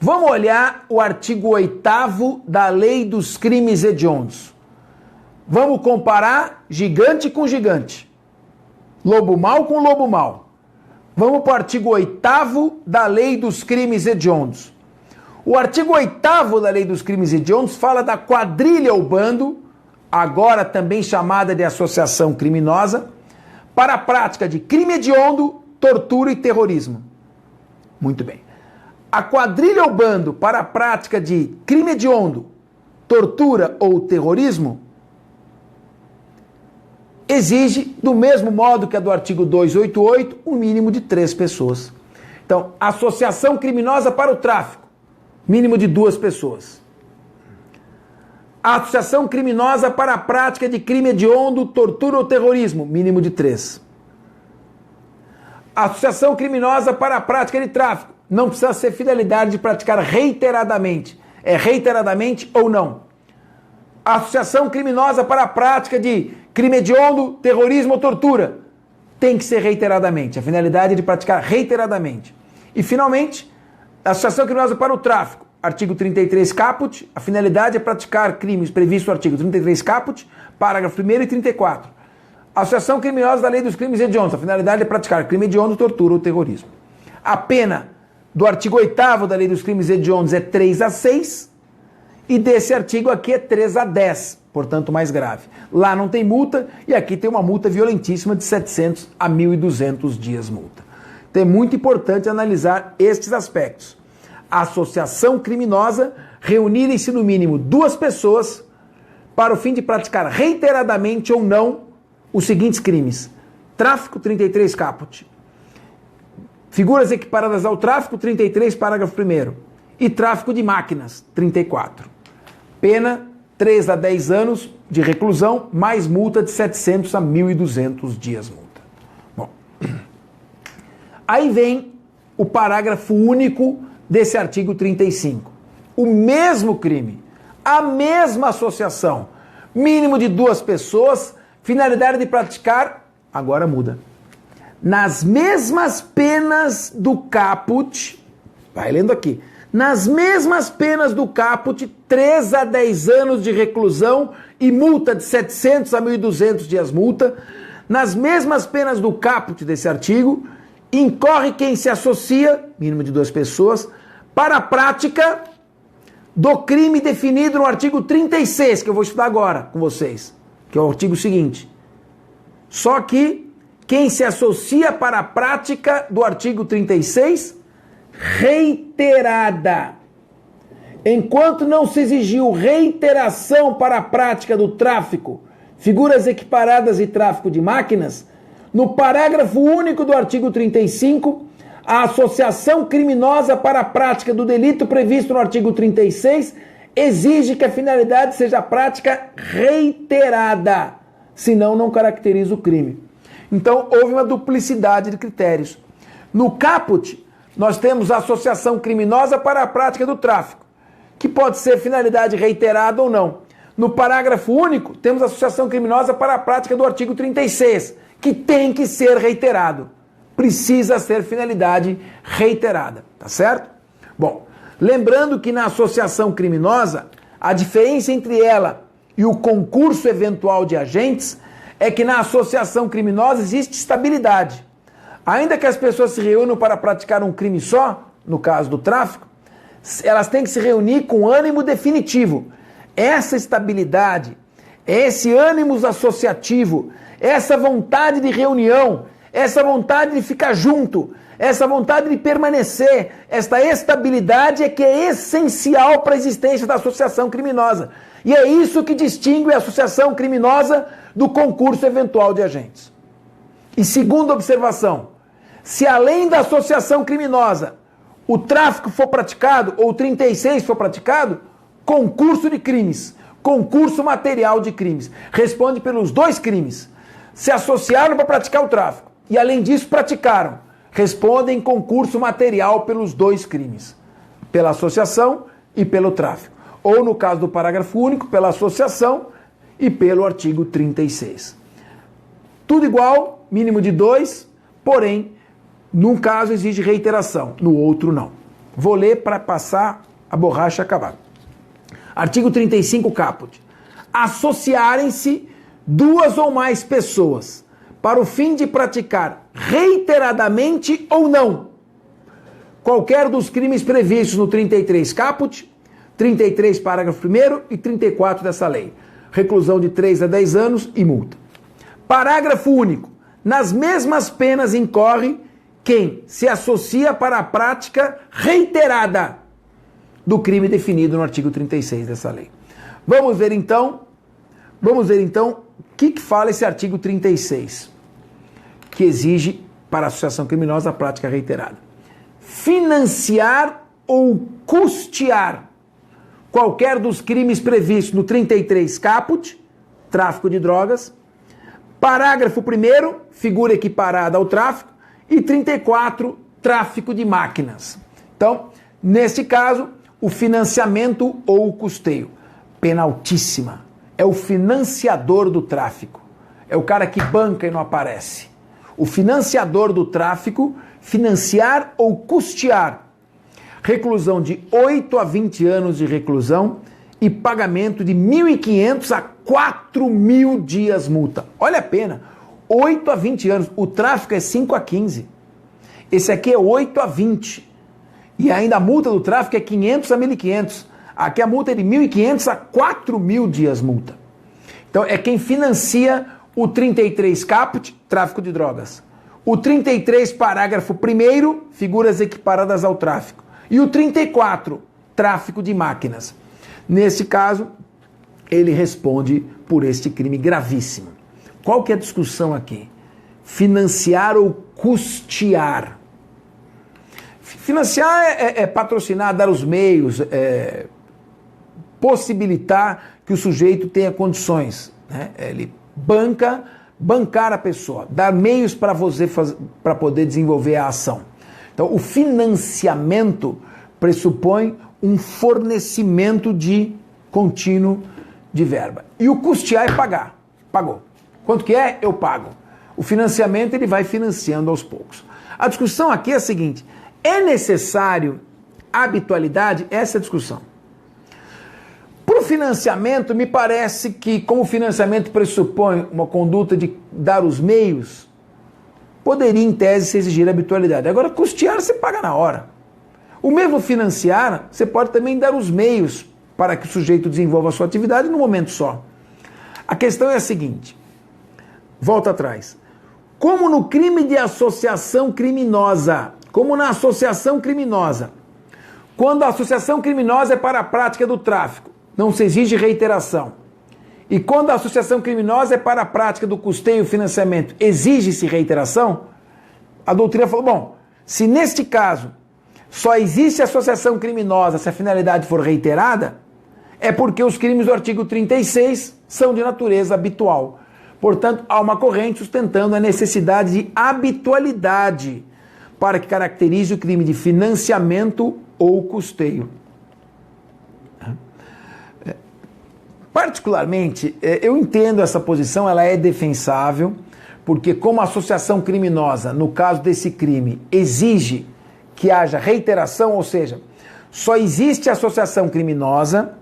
Vamos olhar o artigo 8º da Lei dos Crimes Hediondos. Vamos comparar gigante com gigante. Lobo mau com lobo mau. Vamos para o artigo 8º da Lei dos Crimes Hediondos. O artigo 8º da Lei dos Crimes Hediondos fala da quadrilha ou bando, agora também chamada de associação criminosa, para a prática de crime hediondo, tortura e terrorismo. Muito bem. A quadrilha ou bando para a prática de crime hediondo, tortura ou terrorismo exige, do mesmo modo que a do artigo 288, um mínimo de 3 pessoas. Então, associação criminosa para o tráfico, mínimo de 2 pessoas. A associação criminosa para a prática de crime hediondo, tortura ou terrorismo, mínimo de 3. A associação criminosa para a prática de tráfico, não precisa ser finalidade de praticar reiteradamente. É reiteradamente ou não. A associação criminosa para a prática de crime hediondo, terrorismo ou tortura tem que ser reiteradamente. A finalidade é de praticar reiteradamente. E, finalmente, a associação criminosa para o tráfico. Artigo 33 caput. A finalidade é praticar crimes previstos no artigo 33 caput, parágrafo 1º e 34. A associação criminosa da Lei dos Crimes Hediondos. A finalidade é praticar crime hediondo, tortura ou terrorismo. A pena do artigo 8º da Lei dos Crimes Hediondos é 3 a 6 E desse artigo aqui é 3 a 10, portanto mais grave. Lá não tem multa e aqui tem uma multa violentíssima de 700 a 1.200 dias multa. Então é muito importante analisar estes aspectos. Associação criminosa, reunirem-se no mínimo 2 pessoas para o fim de praticar reiteradamente ou não os seguintes crimes. Tráfico, 33 caput. Figuras equiparadas ao tráfico, 33, parágrafo 1º. E tráfico de máquinas, 34. Pena, 3 a 10 anos de reclusão, mais multa de 700 a 1.200 dias multa. Bom, aí vem o parágrafo único desse artigo 35. O mesmo crime, a mesma associação, mínimo de 2 pessoas, finalidade de praticar, agora muda. Nas mesmas penas do caput, vai lendo aqui, nas mesmas penas do caput, 3 a 10 anos de reclusão e multa de 700 a 1.200 dias multa, nas mesmas penas do caput desse artigo, incorre quem se associa, mínimo de 2 pessoas, para a prática do crime definido no artigo 36, que eu vou estudar agora com vocês, que é o artigo seguinte. Só que quem se associa para a prática do artigo 36, reiterada. Enquanto não se exigiu reiteração para a prática do tráfico, figuras equiparadas e tráfico de máquinas, no parágrafo único do artigo 35, a associação criminosa para a prática do delito previsto no artigo 36 exige que a finalidade seja a prática reiterada, senão não caracteriza o crime. Então, houve uma duplicidade de critérios. No caput, nós temos a associação criminosa para a prática do tráfico, que pode ser finalidade reiterada ou não. No parágrafo único, temos a associação criminosa para a prática do artigo 36, que tem que ser reiterado. Precisa ser finalidade reiterada, tá certo? Bom, lembrando que na associação criminosa, a diferença entre ela e o concurso eventual de agentes é que na associação criminosa existe estabilidade. Ainda que as pessoas se reúnam para praticar um crime só, no caso do tráfico, elas têm que se reunir com ânimo definitivo. Essa estabilidade, esse ânimo associativo, essa vontade de reunião, essa vontade de ficar junto, essa vontade de permanecer, esta estabilidade é que é essencial para a existência da associação criminosa. E é isso que distingue a associação criminosa do concurso eventual de agentes. E segunda observação, se além da associação criminosa o tráfico for praticado, ou o 36 for praticado, concurso de crimes, concurso material de crimes, responde pelos 2 crimes. Se associaram para praticar o tráfico e além disso praticaram, respondem concurso material pelos 2 crimes, pela associação e pelo tráfico. Ou no caso do parágrafo único, pela associação e pelo artigo 36. Tudo igual, mínimo de 2, porém, num caso exige reiteração, no outro não. Vou ler para passar a borracha acabar. Artigo 35 caput. Associarem-se 2 ou mais pessoas para o fim de praticar reiteradamente ou não qualquer dos crimes previstos no 33 caput, 33 parágrafo 1º e 34 dessa lei. Reclusão de 3 a 10 anos e multa. Parágrafo único. Nas mesmas penas incorre quem se associa para a prática reiterada do crime definido no artigo 36 dessa lei. Vamos ver então o que fala esse artigo 36, que exige para a associação criminosa a prática reiterada. Financiar ou custear qualquer dos crimes previstos no 33 caput, tráfico de drogas, parágrafo 1º, figura equiparada ao tráfico, e 34, tráfico de máquinas. Então, neste caso, o financiamento ou o custeio, pena altíssima, é o financiador do tráfico, é o cara que banca e não aparece. O financiador do tráfico, financiar ou custear, reclusão de 8 a 20 anos de reclusão e pagamento de 1.500 a 4.000 dias multa. Olha a pena, 8 a 20 anos, o tráfico é 5 a 15. Esse aqui é 8 a 20. E ainda a multa do tráfico é 500 a 1.500. Aqui a multa é de 1.500 a 4.000 dias multa. Então é quem financia o 33 caput, tráfico de drogas. O 33 parágrafo 1º, figuras equiparadas ao tráfico. E o 34, tráfico de máquinas. Nesse caso, ele responde por este crime gravíssimo. Qual que é a discussão aqui? Financiar ou custear? Financiar é patrocinar, dar os meios, possibilitar que o sujeito tenha condições, né? Ele bancar a pessoa, dar meios para você para poder desenvolver a ação. Então, o financiamento pressupõe um fornecimento de contínuo de verba. E o custear é pagar. Pagou. Quanto que é? Eu pago. O financiamento ele vai financiando aos poucos. A discussão aqui é a seguinte: é necessário habitualidade? Essa é a discussão. Para o financiamento, me parece que, como o financiamento pressupõe uma conduta de dar os meios, poderia, em tese, se exigir habitualidade. Agora, custear, você paga na hora. O mesmo financiar, você pode também dar os meios para que o sujeito desenvolva a sua atividade num momento só. A questão é a seguinte, volta atrás. Como no crime de associação criminosa, como na associação criminosa, quando a associação criminosa é para a prática do tráfico, não se exige reiteração. E quando a associação criminosa é para a prática do custeio e financiamento, exige-se reiteração? A doutrina falou, bom, se neste caso só existe associação criminosa se a finalidade for reiterada, é porque os crimes do artigo 36 são de natureza habitual. Portanto, há uma corrente sustentando a necessidade de habitualidade para que caracterize o crime de financiamento ou custeio. Particularmente, eu entendo essa posição, ela é defensável, porque como a associação criminosa, no caso desse crime, exige que haja reiteração, ou seja, só existe associação criminosa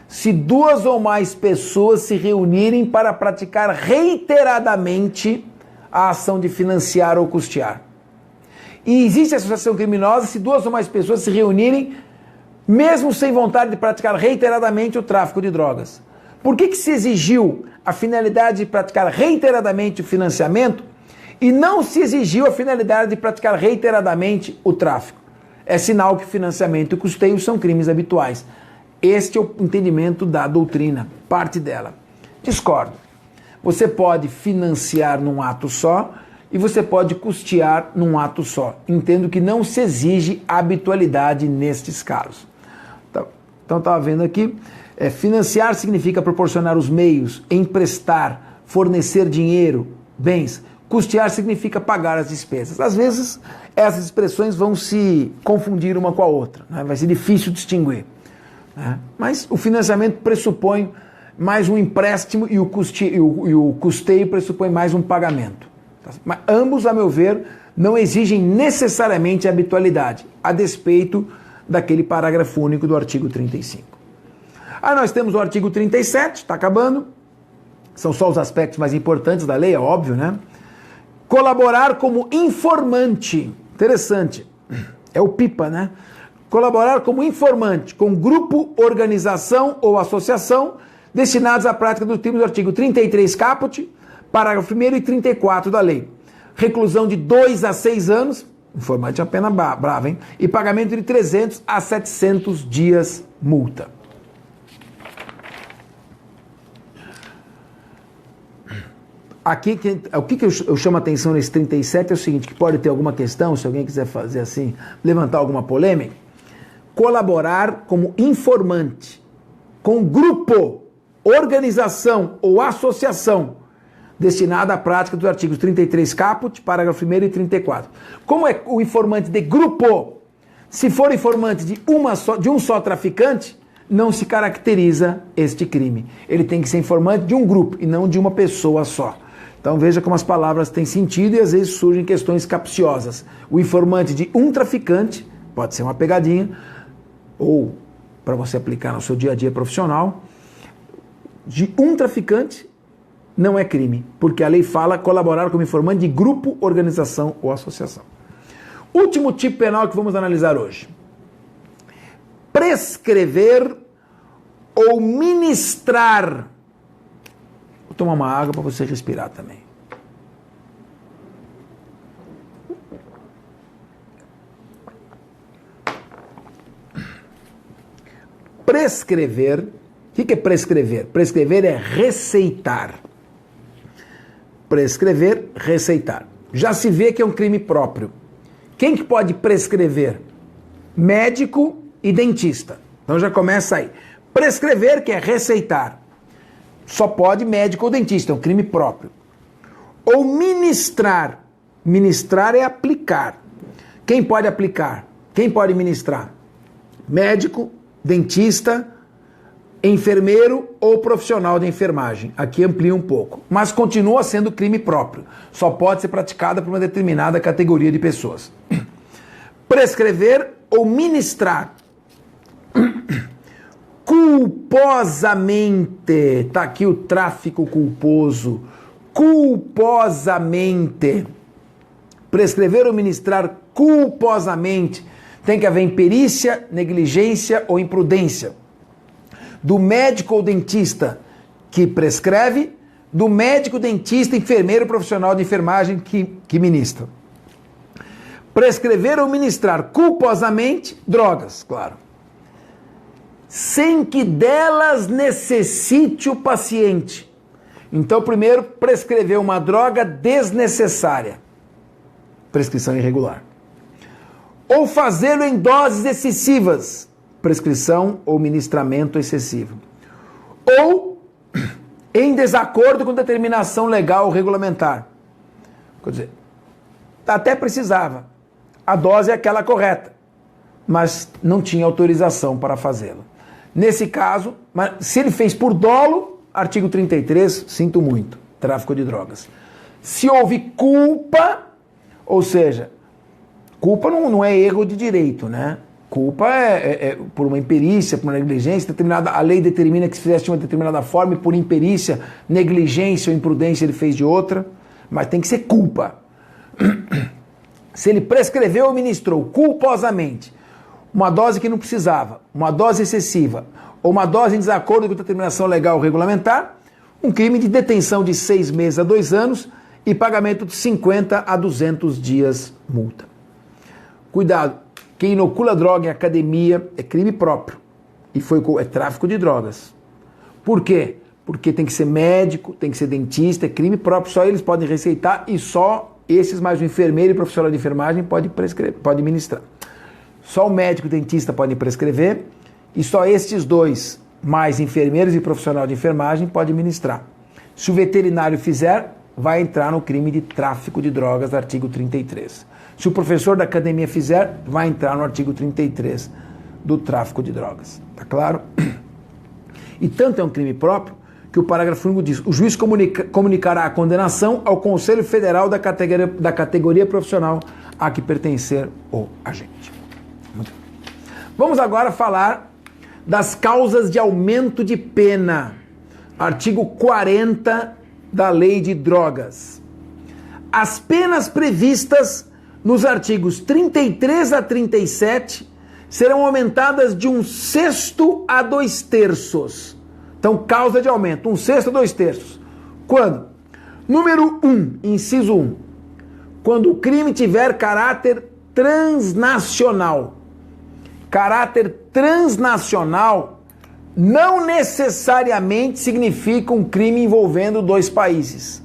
se duas ou mais pessoas se reunirem para praticar reiteradamente a ação de financiar ou custear. E existe associação criminosa se duas ou mais pessoas se reunirem, mesmo sem vontade de praticar reiteradamente o tráfico de drogas. Por que se exigiu a finalidade de praticar reiteradamente o financiamento e não se exigiu a finalidade de praticar reiteradamente o tráfico? É sinal que financiamento e custeio são crimes habituais. Este é o entendimento da doutrina, parte dela. Discordo. Você pode financiar num ato só e você pode custear num ato só. Entendo que não se exige habitualidade nestes casos. Então estava vendo aqui, financiar significa proporcionar os meios, emprestar, fornecer dinheiro, bens. Custear significa pagar as despesas. Às vezes, essas expressões vão se confundir uma com a outra, né? Vai ser difícil distinguir. Né? Mas o financiamento pressupõe mais um empréstimo e o custeio pressupõe mais um pagamento. Mas ambos, a meu ver, não exigem necessariamente habitualidade, a despeito daquele parágrafo único do artigo 35. Aí nós temos o artigo 37, está acabando, são só os aspectos mais importantes da lei, é óbvio, né? Colaborar como informante, interessante, é o PIPA, né? Colaborar como informante com grupo, organização ou associação destinados à prática do crime do artigo 33 caput, parágrafo 1º e 34 da lei. Reclusão de 2 a 6 anos, informante é uma pena brava, hein? E pagamento de 300 a 700 dias multa. Aqui, o que eu chamo a atenção nesse 37 é o seguinte, que pode ter alguma questão, se alguém quiser fazer assim, levantar alguma polêmica. Colaborar como informante com grupo, organização ou associação destinada à prática dos artigos 33 caput, parágrafo 1º e 34. Como é o informante de grupo? Se for informante de um só traficante, não se caracteriza este crime. Ele tem que ser informante de um grupo e não de uma pessoa só. Então veja como as palavras têm sentido e às vezes surgem questões capciosas. O informante de um traficante, pode ser uma pegadinha, ou para você aplicar no seu dia a dia profissional, de um traficante não é crime, porque a lei fala colaborar como informante de grupo, organização ou associação. Último tipo penal que vamos analisar hoje. Prescrever ou ministrar. Vou tomar uma água para você respirar também. Prescrever. O que é prescrever? Prescrever é receitar. Prescrever, receitar. Já se vê que é um crime próprio. Quem que pode prescrever? Médico e dentista. Então já começa aí. Prescrever, que é receitar. Só pode médico ou dentista, é um crime próprio. Ou ministrar. Ministrar é aplicar. Quem pode aplicar? Quem pode ministrar? Médico, dentista, enfermeiro ou profissional de enfermagem. Aqui amplia um pouco. Mas continua sendo crime próprio. Só pode ser praticada por uma determinada categoria de pessoas. Prescrever ou ministrar. Culposamente. Está aqui o tráfico culposo. Culposamente. Prescrever ou ministrar culposamente. Tem que haver imperícia, negligência ou imprudência. Do médico ou dentista que prescreve, do médico, dentista, enfermeiro, profissional de enfermagem que ministra. Prescrever ou ministrar culposamente drogas, claro. Sem que delas necessite o paciente. Então, primeiro, prescrever uma droga desnecessária. Prescrição irregular. Ou fazê-lo em doses excessivas. Prescrição ou ministramento excessivo. Ou em desacordo com determinação legal ou regulamentar. Quer dizer, até precisava. A dose é aquela correta, mas não tinha autorização para fazê-lo. Nesse caso, se ele fez por dolo, artigo 33, sinto muito, tráfico de drogas. Se houve culpa, ou seja, culpa não é erro de direito, né? Culpa é por uma imperícia, por uma negligência, a lei determina que se fizesse de uma determinada forma e por imperícia, negligência ou imprudência ele fez de outra, mas tem que ser culpa. Se ele prescreveu ou ministrou culposamente uma dose que não precisava, uma dose excessiva ou uma dose em desacordo com determinação legal ou regulamentar, um crime de detenção de 6 meses a 2 anos e pagamento de 50 a 200 dias multa. Cuidado, quem inocula droga em academia é crime próprio e é tráfico de drogas. Por quê? Porque tem que ser médico, tem que ser dentista, é crime próprio, só eles podem receitar e só esses mais o enfermeiro e profissional de enfermagem pode ministrar. Só o médico e dentista podem prescrever e só estes dois, mais enfermeiros e profissional de enfermagem, podem ministrar. Se o veterinário fizer, vai entrar no crime de tráfico de drogas, artigo 33. Se o professor da academia fizer, vai entrar no artigo 33 do tráfico de drogas. Tá claro? E tanto é um crime próprio que o parágrafo único diz: o juiz comunicará a condenação ao Conselho Federal da categoria profissional a que pertencer o agente. Muito bem. Vamos agora falar das causas de aumento de pena. Artigo 40 da Lei de Drogas. As penas previstas nos artigos 33 a 37 serão aumentadas de 1/6 a 2/3. Então, causa de aumento, 1/6 a 2/3. Quando? Número 1, inciso 1. Quando o crime tiver caráter transnacional. Caráter transnacional não necessariamente significa um crime envolvendo 2 países.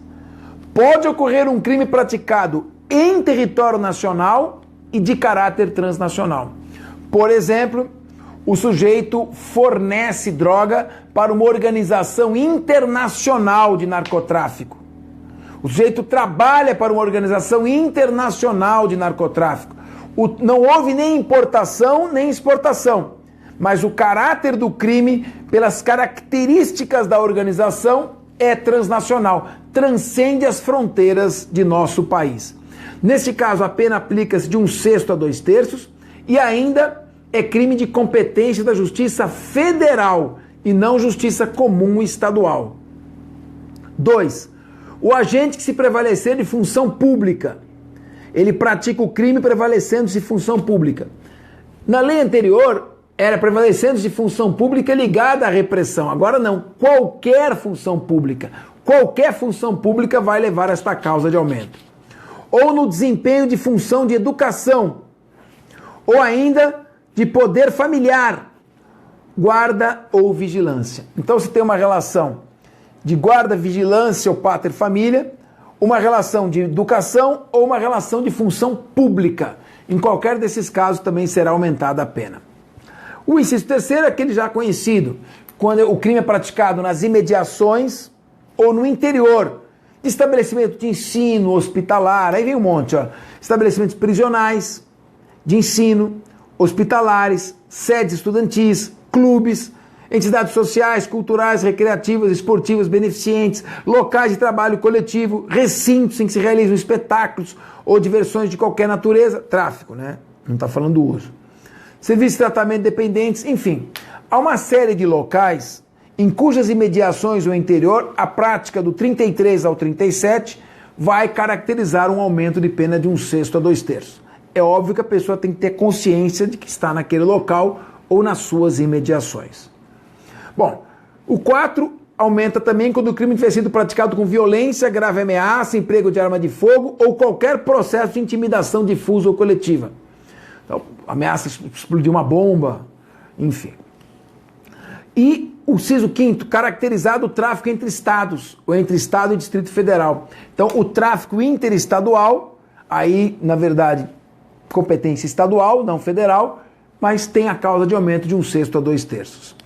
Pode ocorrer um crime praticado em território nacional e de caráter transnacional. Por exemplo, o sujeito fornece droga para uma organização internacional de narcotráfico. O sujeito trabalha para uma organização internacional de narcotráfico. Não houve nem importação nem exportação, mas o caráter do crime, pelas características da organização, é transnacional, transcende as fronteiras de nosso país. Neste caso, a pena aplica-se de 1/6 a 2/3 e ainda é crime de competência da Justiça Federal e não Justiça Comum Estadual. 2. O agente que se prevalecer de função pública, ele pratica o crime prevalecendo-se de função pública. Na lei anterior, era prevalecendo de função pública ligada à repressão. Agora não, qualquer função pública vai levar a esta causa de aumento. Ou no desempenho de função de educação, ou ainda de poder familiar, guarda ou vigilância. Então, se tem uma relação de guarda, vigilância ou pater família, uma relação de educação ou uma relação de função pública. Em qualquer desses casos também será aumentada a pena. O inciso terceiro é aquele já conhecido, quando o crime é praticado nas imediações ou no interior de estabelecimento de ensino, hospitalar, aí vem um monte, ó, estabelecimentos prisionais, de ensino, hospitalares, sedes estudantis, clubes, entidades sociais, culturais, recreativas, esportivas, beneficentes, locais de trabalho coletivo, recintos em que se realizam espetáculos ou diversões de qualquer natureza, tráfico, né? Não está falando do uso. Serviços de tratamento dependentes, enfim. Há uma série de locais em cujas imediações ou interior a prática do 33 ao 37 vai caracterizar um aumento de pena de 1/6 a 2/3. É óbvio que a pessoa tem que ter consciência de que está naquele local ou nas suas imediações. Bom, o 4 aumenta também quando o crime tiver sido praticado com violência, grave ameaça, emprego de arma de fogo ou qualquer processo de intimidação difusa ou coletiva. Então, ameaça de explodir uma bomba, enfim. E o inciso 5º, caracterizado o tráfico entre estados, ou entre estado e Distrito Federal. Então, o tráfico interestadual, aí, na verdade, competência estadual, não federal, mas tem a causa de aumento de 1/6 a 2/3.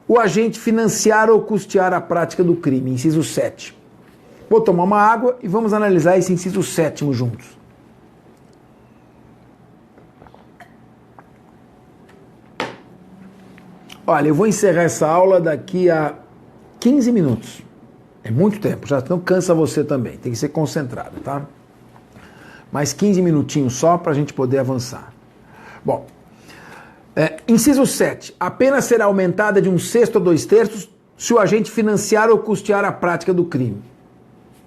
O agente financiar ou custear a prática do crime, inciso 7. Vou tomar uma água e vamos analisar esse inciso 7º juntos. Olha, eu vou encerrar essa aula daqui a 15 minutos. É muito tempo, já não cansa você também, tem que ser concentrado, tá? Mais 15 minutinhos só para a gente poder avançar. Bom, inciso 7. A pena será aumentada de 1/6 a 2/3 se o agente financiar ou custear a prática do crime.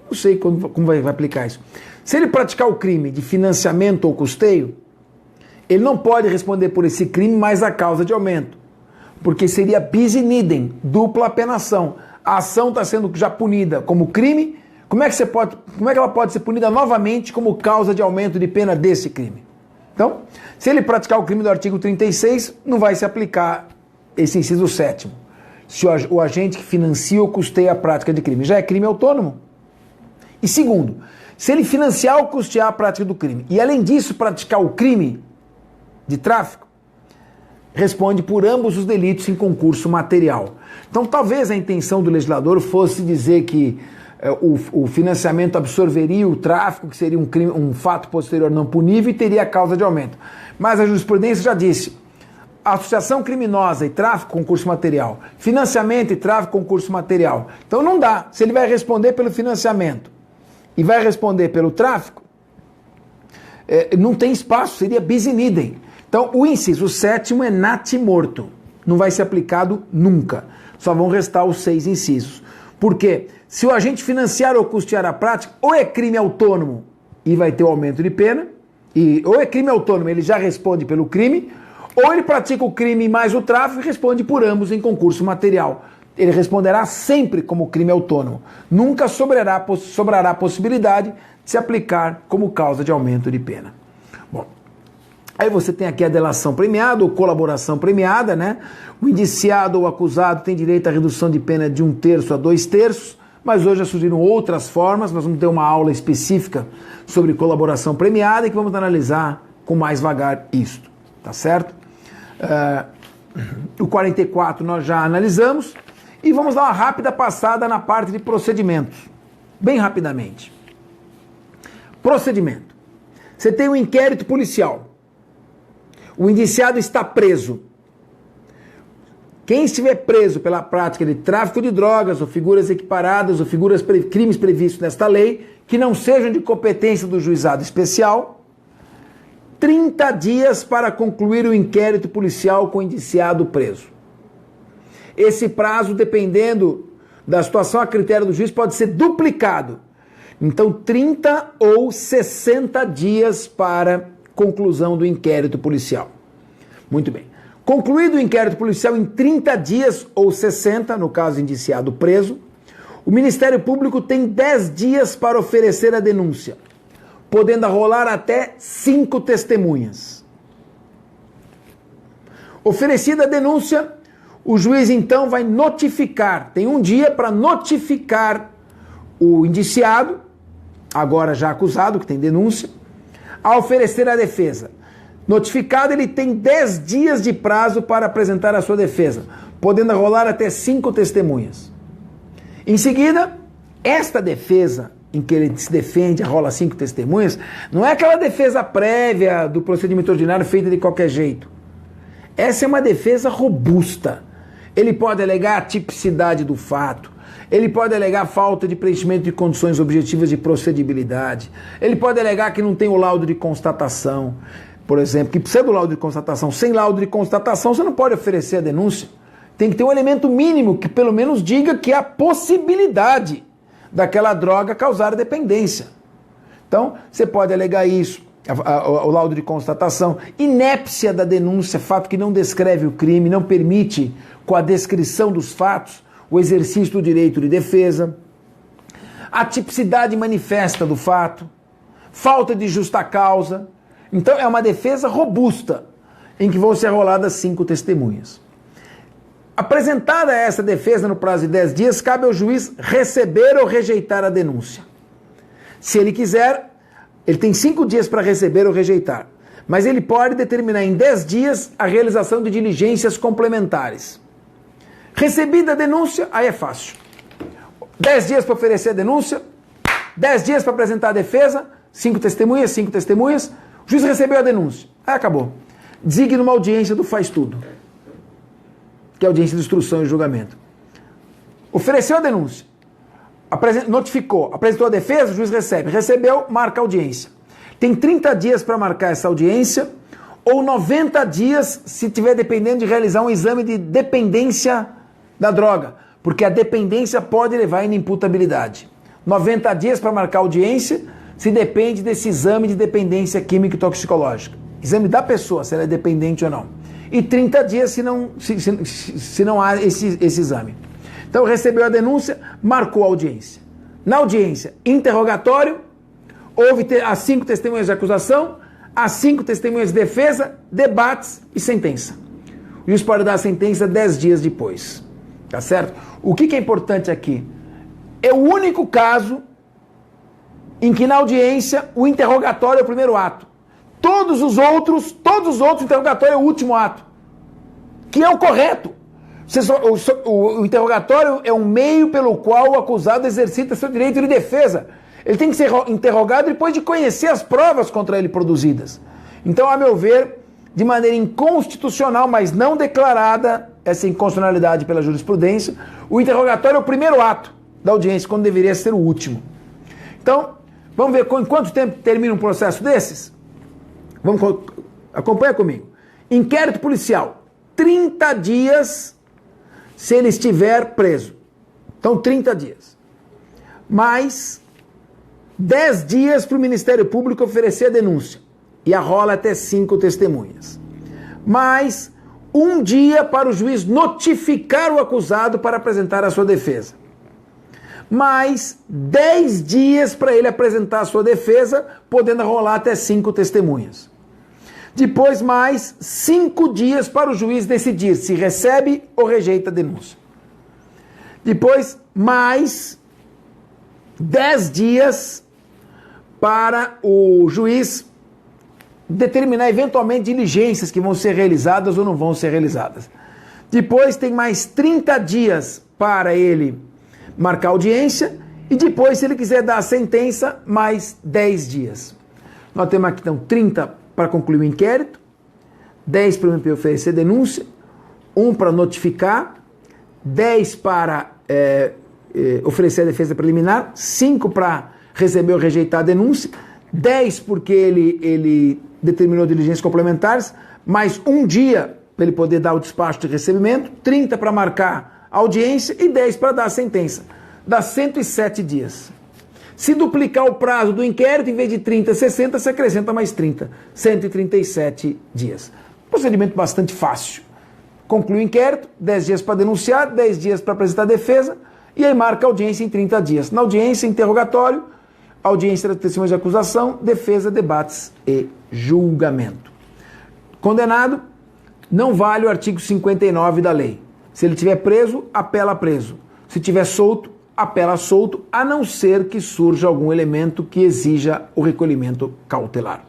Não sei como vai aplicar isso. Se ele praticar o crime de financiamento ou custeio, ele não pode responder por esse crime mais a causa de aumento, porque seria bis in idem, dupla penação. A ação está sendo já punida como crime, como é que ela pode ser punida novamente como causa de aumento de pena desse crime? Então, se ele praticar o crime do artigo 36, não vai se aplicar esse inciso 7º. Se o agente que financia ou custeia a prática de crime já é crime autônomo. E segundo, se ele financiar ou custear a prática do crime e além disso praticar o crime de tráfico, responde por ambos os delitos em concurso material. Então, talvez a intenção do legislador fosse dizer que o financiamento absorveria o tráfico, que seria um fato posterior não punível e teria a causa de aumento. Mas a jurisprudência já disse, associação criminosa e tráfico, concurso material, financiamento e tráfico, concurso material. Então não dá. Se ele vai responder pelo financiamento e vai responder pelo tráfico, não tem espaço, seria bis in idem. Então, o inciso 7º é natimorto. Não vai ser aplicado nunca. Só vão restar os 6 incisos. Por quê? Se o agente financiar ou custear a prática, ou é crime autônomo e vai ter o aumento de pena, ou é crime autônomo, ele já responde pelo crime, ou ele pratica o crime mais o tráfico e responde por ambos em concurso material. Ele responderá sempre como crime autônomo. Nunca sobrará a possibilidade de se aplicar como causa de aumento de pena. Bom, aí você tem aqui a delação premiada ou colaboração premiada, né? O indiciado ou acusado tem direito à redução de pena de 1/3 a 2/3, mas hoje já surgiram outras formas, nós vamos ter uma aula específica sobre colaboração premiada e que vamos analisar com mais vagar isto, tá certo? O 44 nós já analisamos e vamos dar uma rápida passada na parte de procedimentos, bem rapidamente. Procedimento. Você tem um inquérito policial. O indiciado está preso. Quem estiver preso pela prática de tráfico de drogas ou figuras equiparadas ou crimes previstos nesta lei, que não sejam de competência do juizado especial, 30 dias para concluir o inquérito policial com o indiciado preso. Esse prazo, dependendo da situação a critério do juiz, pode ser duplicado. Então, 30 ou 60 dias para conclusão do inquérito policial. Muito bem. Concluído o inquérito policial em 30 dias ou 60, no caso indiciado preso, o Ministério Público tem 10 dias para oferecer a denúncia, podendo rolar até 5 testemunhas. Oferecida a denúncia, o juiz então vai notificar, tem um dia para notificar o indiciado, agora já acusado, que tem denúncia, a oferecer a defesa. Notificado, ele tem 10 dias de prazo para apresentar a sua defesa, podendo rolar até 5 testemunhas. Em seguida, esta defesa em que ele se defende, rola 5 testemunhas, não é aquela defesa prévia do procedimento ordinário feita de qualquer jeito. Essa é uma defesa robusta. Ele pode alegar a tipicidade do fato, ele pode alegar falta de preenchimento de condições objetivas de procedibilidade, ele pode alegar que não tem o laudo de constatação, por exemplo, que precisa do laudo de constatação. Sem laudo de constatação, você não pode oferecer a denúncia. Tem que ter um elemento mínimo que pelo menos diga que há possibilidade daquela droga causar dependência. Então, você pode alegar isso, o laudo de constatação, inépcia da denúncia, fato que não descreve o crime, não permite, com a descrição dos fatos, o exercício do direito de defesa, a tipicidade manifesta do fato, falta de justa causa. Então, é uma defesa robusta, em que vão ser roladas 5 testemunhas. Apresentada essa defesa no prazo de 10 dias, cabe ao juiz receber ou rejeitar a denúncia. Se ele quiser, ele tem 5 dias para receber ou rejeitar, mas ele pode determinar em 10 dias a realização de diligências complementares. Recebida a denúncia, aí é fácil. 10 dias para oferecer a denúncia, 10 dias para apresentar a defesa, 5 testemunhas, 5 testemunhas, o juiz recebeu a denúncia, aí acabou. Designe uma audiência do faz tudo, que é a audiência de instrução e julgamento. Ofereceu a denúncia, notificou, apresentou a defesa, o juiz recebe. Recebeu, marca a audiência. Tem 30 dias para marcar essa audiência, ou 90 dias se tiver dependendo de realizar um exame de dependência da droga, porque a dependência pode levar à inimputabilidade. 90 dias para marcar a audiência, se depende desse exame de dependência química e toxicológica. Exame da pessoa, se ela é dependente ou não. E 30 dias se não há esse exame. Então recebeu a denúncia, marcou a audiência. Na audiência, interrogatório, houve as 5 testemunhas de acusação, as 5 testemunhas de defesa, debates e sentença. O juiz pode dar a sentença 10 dias depois. Tá certo? O que é importante aqui? É o único caso em que na audiência o interrogatório é o primeiro ato. Todos os outros, o interrogatório é o último ato, que é o correto. O interrogatório é um meio pelo qual o acusado exercita seu direito de defesa. Ele tem que ser interrogado depois de conhecer as provas contra ele produzidas. Então, a meu ver, de maneira inconstitucional, mas não declarada, essa inconstitucionalidade pela jurisprudência, o interrogatório é o primeiro ato da audiência, quando deveria ser o último. Então, vamos ver em quanto tempo termina um processo desses? Acompanha comigo. Inquérito policial, 30 dias se ele estiver preso. Então, 30 dias. Mais 10 dias para o Ministério Público oferecer a denúncia. E arrola até 5 testemunhas. Mais 1 dia para o juiz notificar o acusado para apresentar a sua defesa. Mais 10 dias para ele apresentar a sua defesa, podendo arrolar até 5 testemunhas. Depois, mais 5 dias para o juiz decidir se recebe ou rejeita a denúncia. Depois, mais 10 dias para o juiz determinar eventualmente diligências que vão ser realizadas ou não vão ser realizadas. Depois, tem mais 30 dias para ele marcar audiência e depois, se ele quiser dar a sentença, mais 10 dias. Nós temos aqui, então, 30 para concluir o inquérito, 10 para o MP oferecer denúncia, 1 para notificar, 10 para oferecer a defesa preliminar, 5 para receber ou rejeitar a denúncia, 10 porque ele determinou diligências complementares, mais 1 dia para ele poder dar o despacho de recebimento, 30 para marcar a audiência e 10 para dar a sentença. Dá 107 dias. Se duplicar o prazo do inquérito, em vez de 30, 60, se acrescenta mais 30. 137 dias. Procedimento bastante fácil. Conclui o inquérito, 10 dias para denunciar, 10 dias para apresentar defesa, e aí marca a audiência em 30 dias. Na audiência, interrogatório, audiência de testemunhas de acusação, defesa, debates e julgamento. Condenado, não vale o artigo 59 da lei. Se ele estiver preso, apela preso. Se estiver solto, apela solto, a não ser que surja algum elemento que exija o recolhimento cautelar.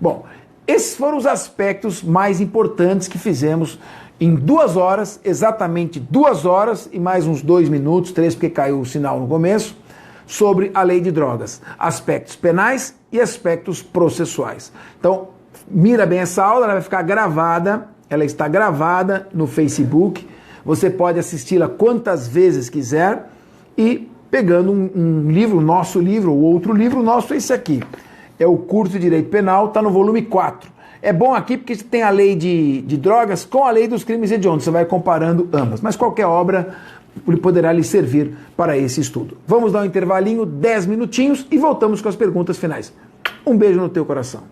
Bom, esses foram os aspectos mais importantes que fizemos em 2 horas, exatamente 2 horas e mais uns 2 minutos, 3 porque caiu o sinal no começo, sobre a lei de drogas, aspectos penais e aspectos processuais. Então, mira bem essa aula, ela vai ficar gravada, ela está gravada no Facebook, você pode assisti-la quantas vezes quiser e pegando um livro, nosso livro ou outro livro, nosso é esse aqui, é o curso de Direito Penal, está no volume 4. É bom aqui porque tem a lei de drogas com a lei dos crimes hediondos, você vai comparando ambas, mas qualquer obra poderá lhe servir para esse estudo. Vamos dar um intervalinho, 10 minutinhos e voltamos com as perguntas finais. Um beijo no teu coração.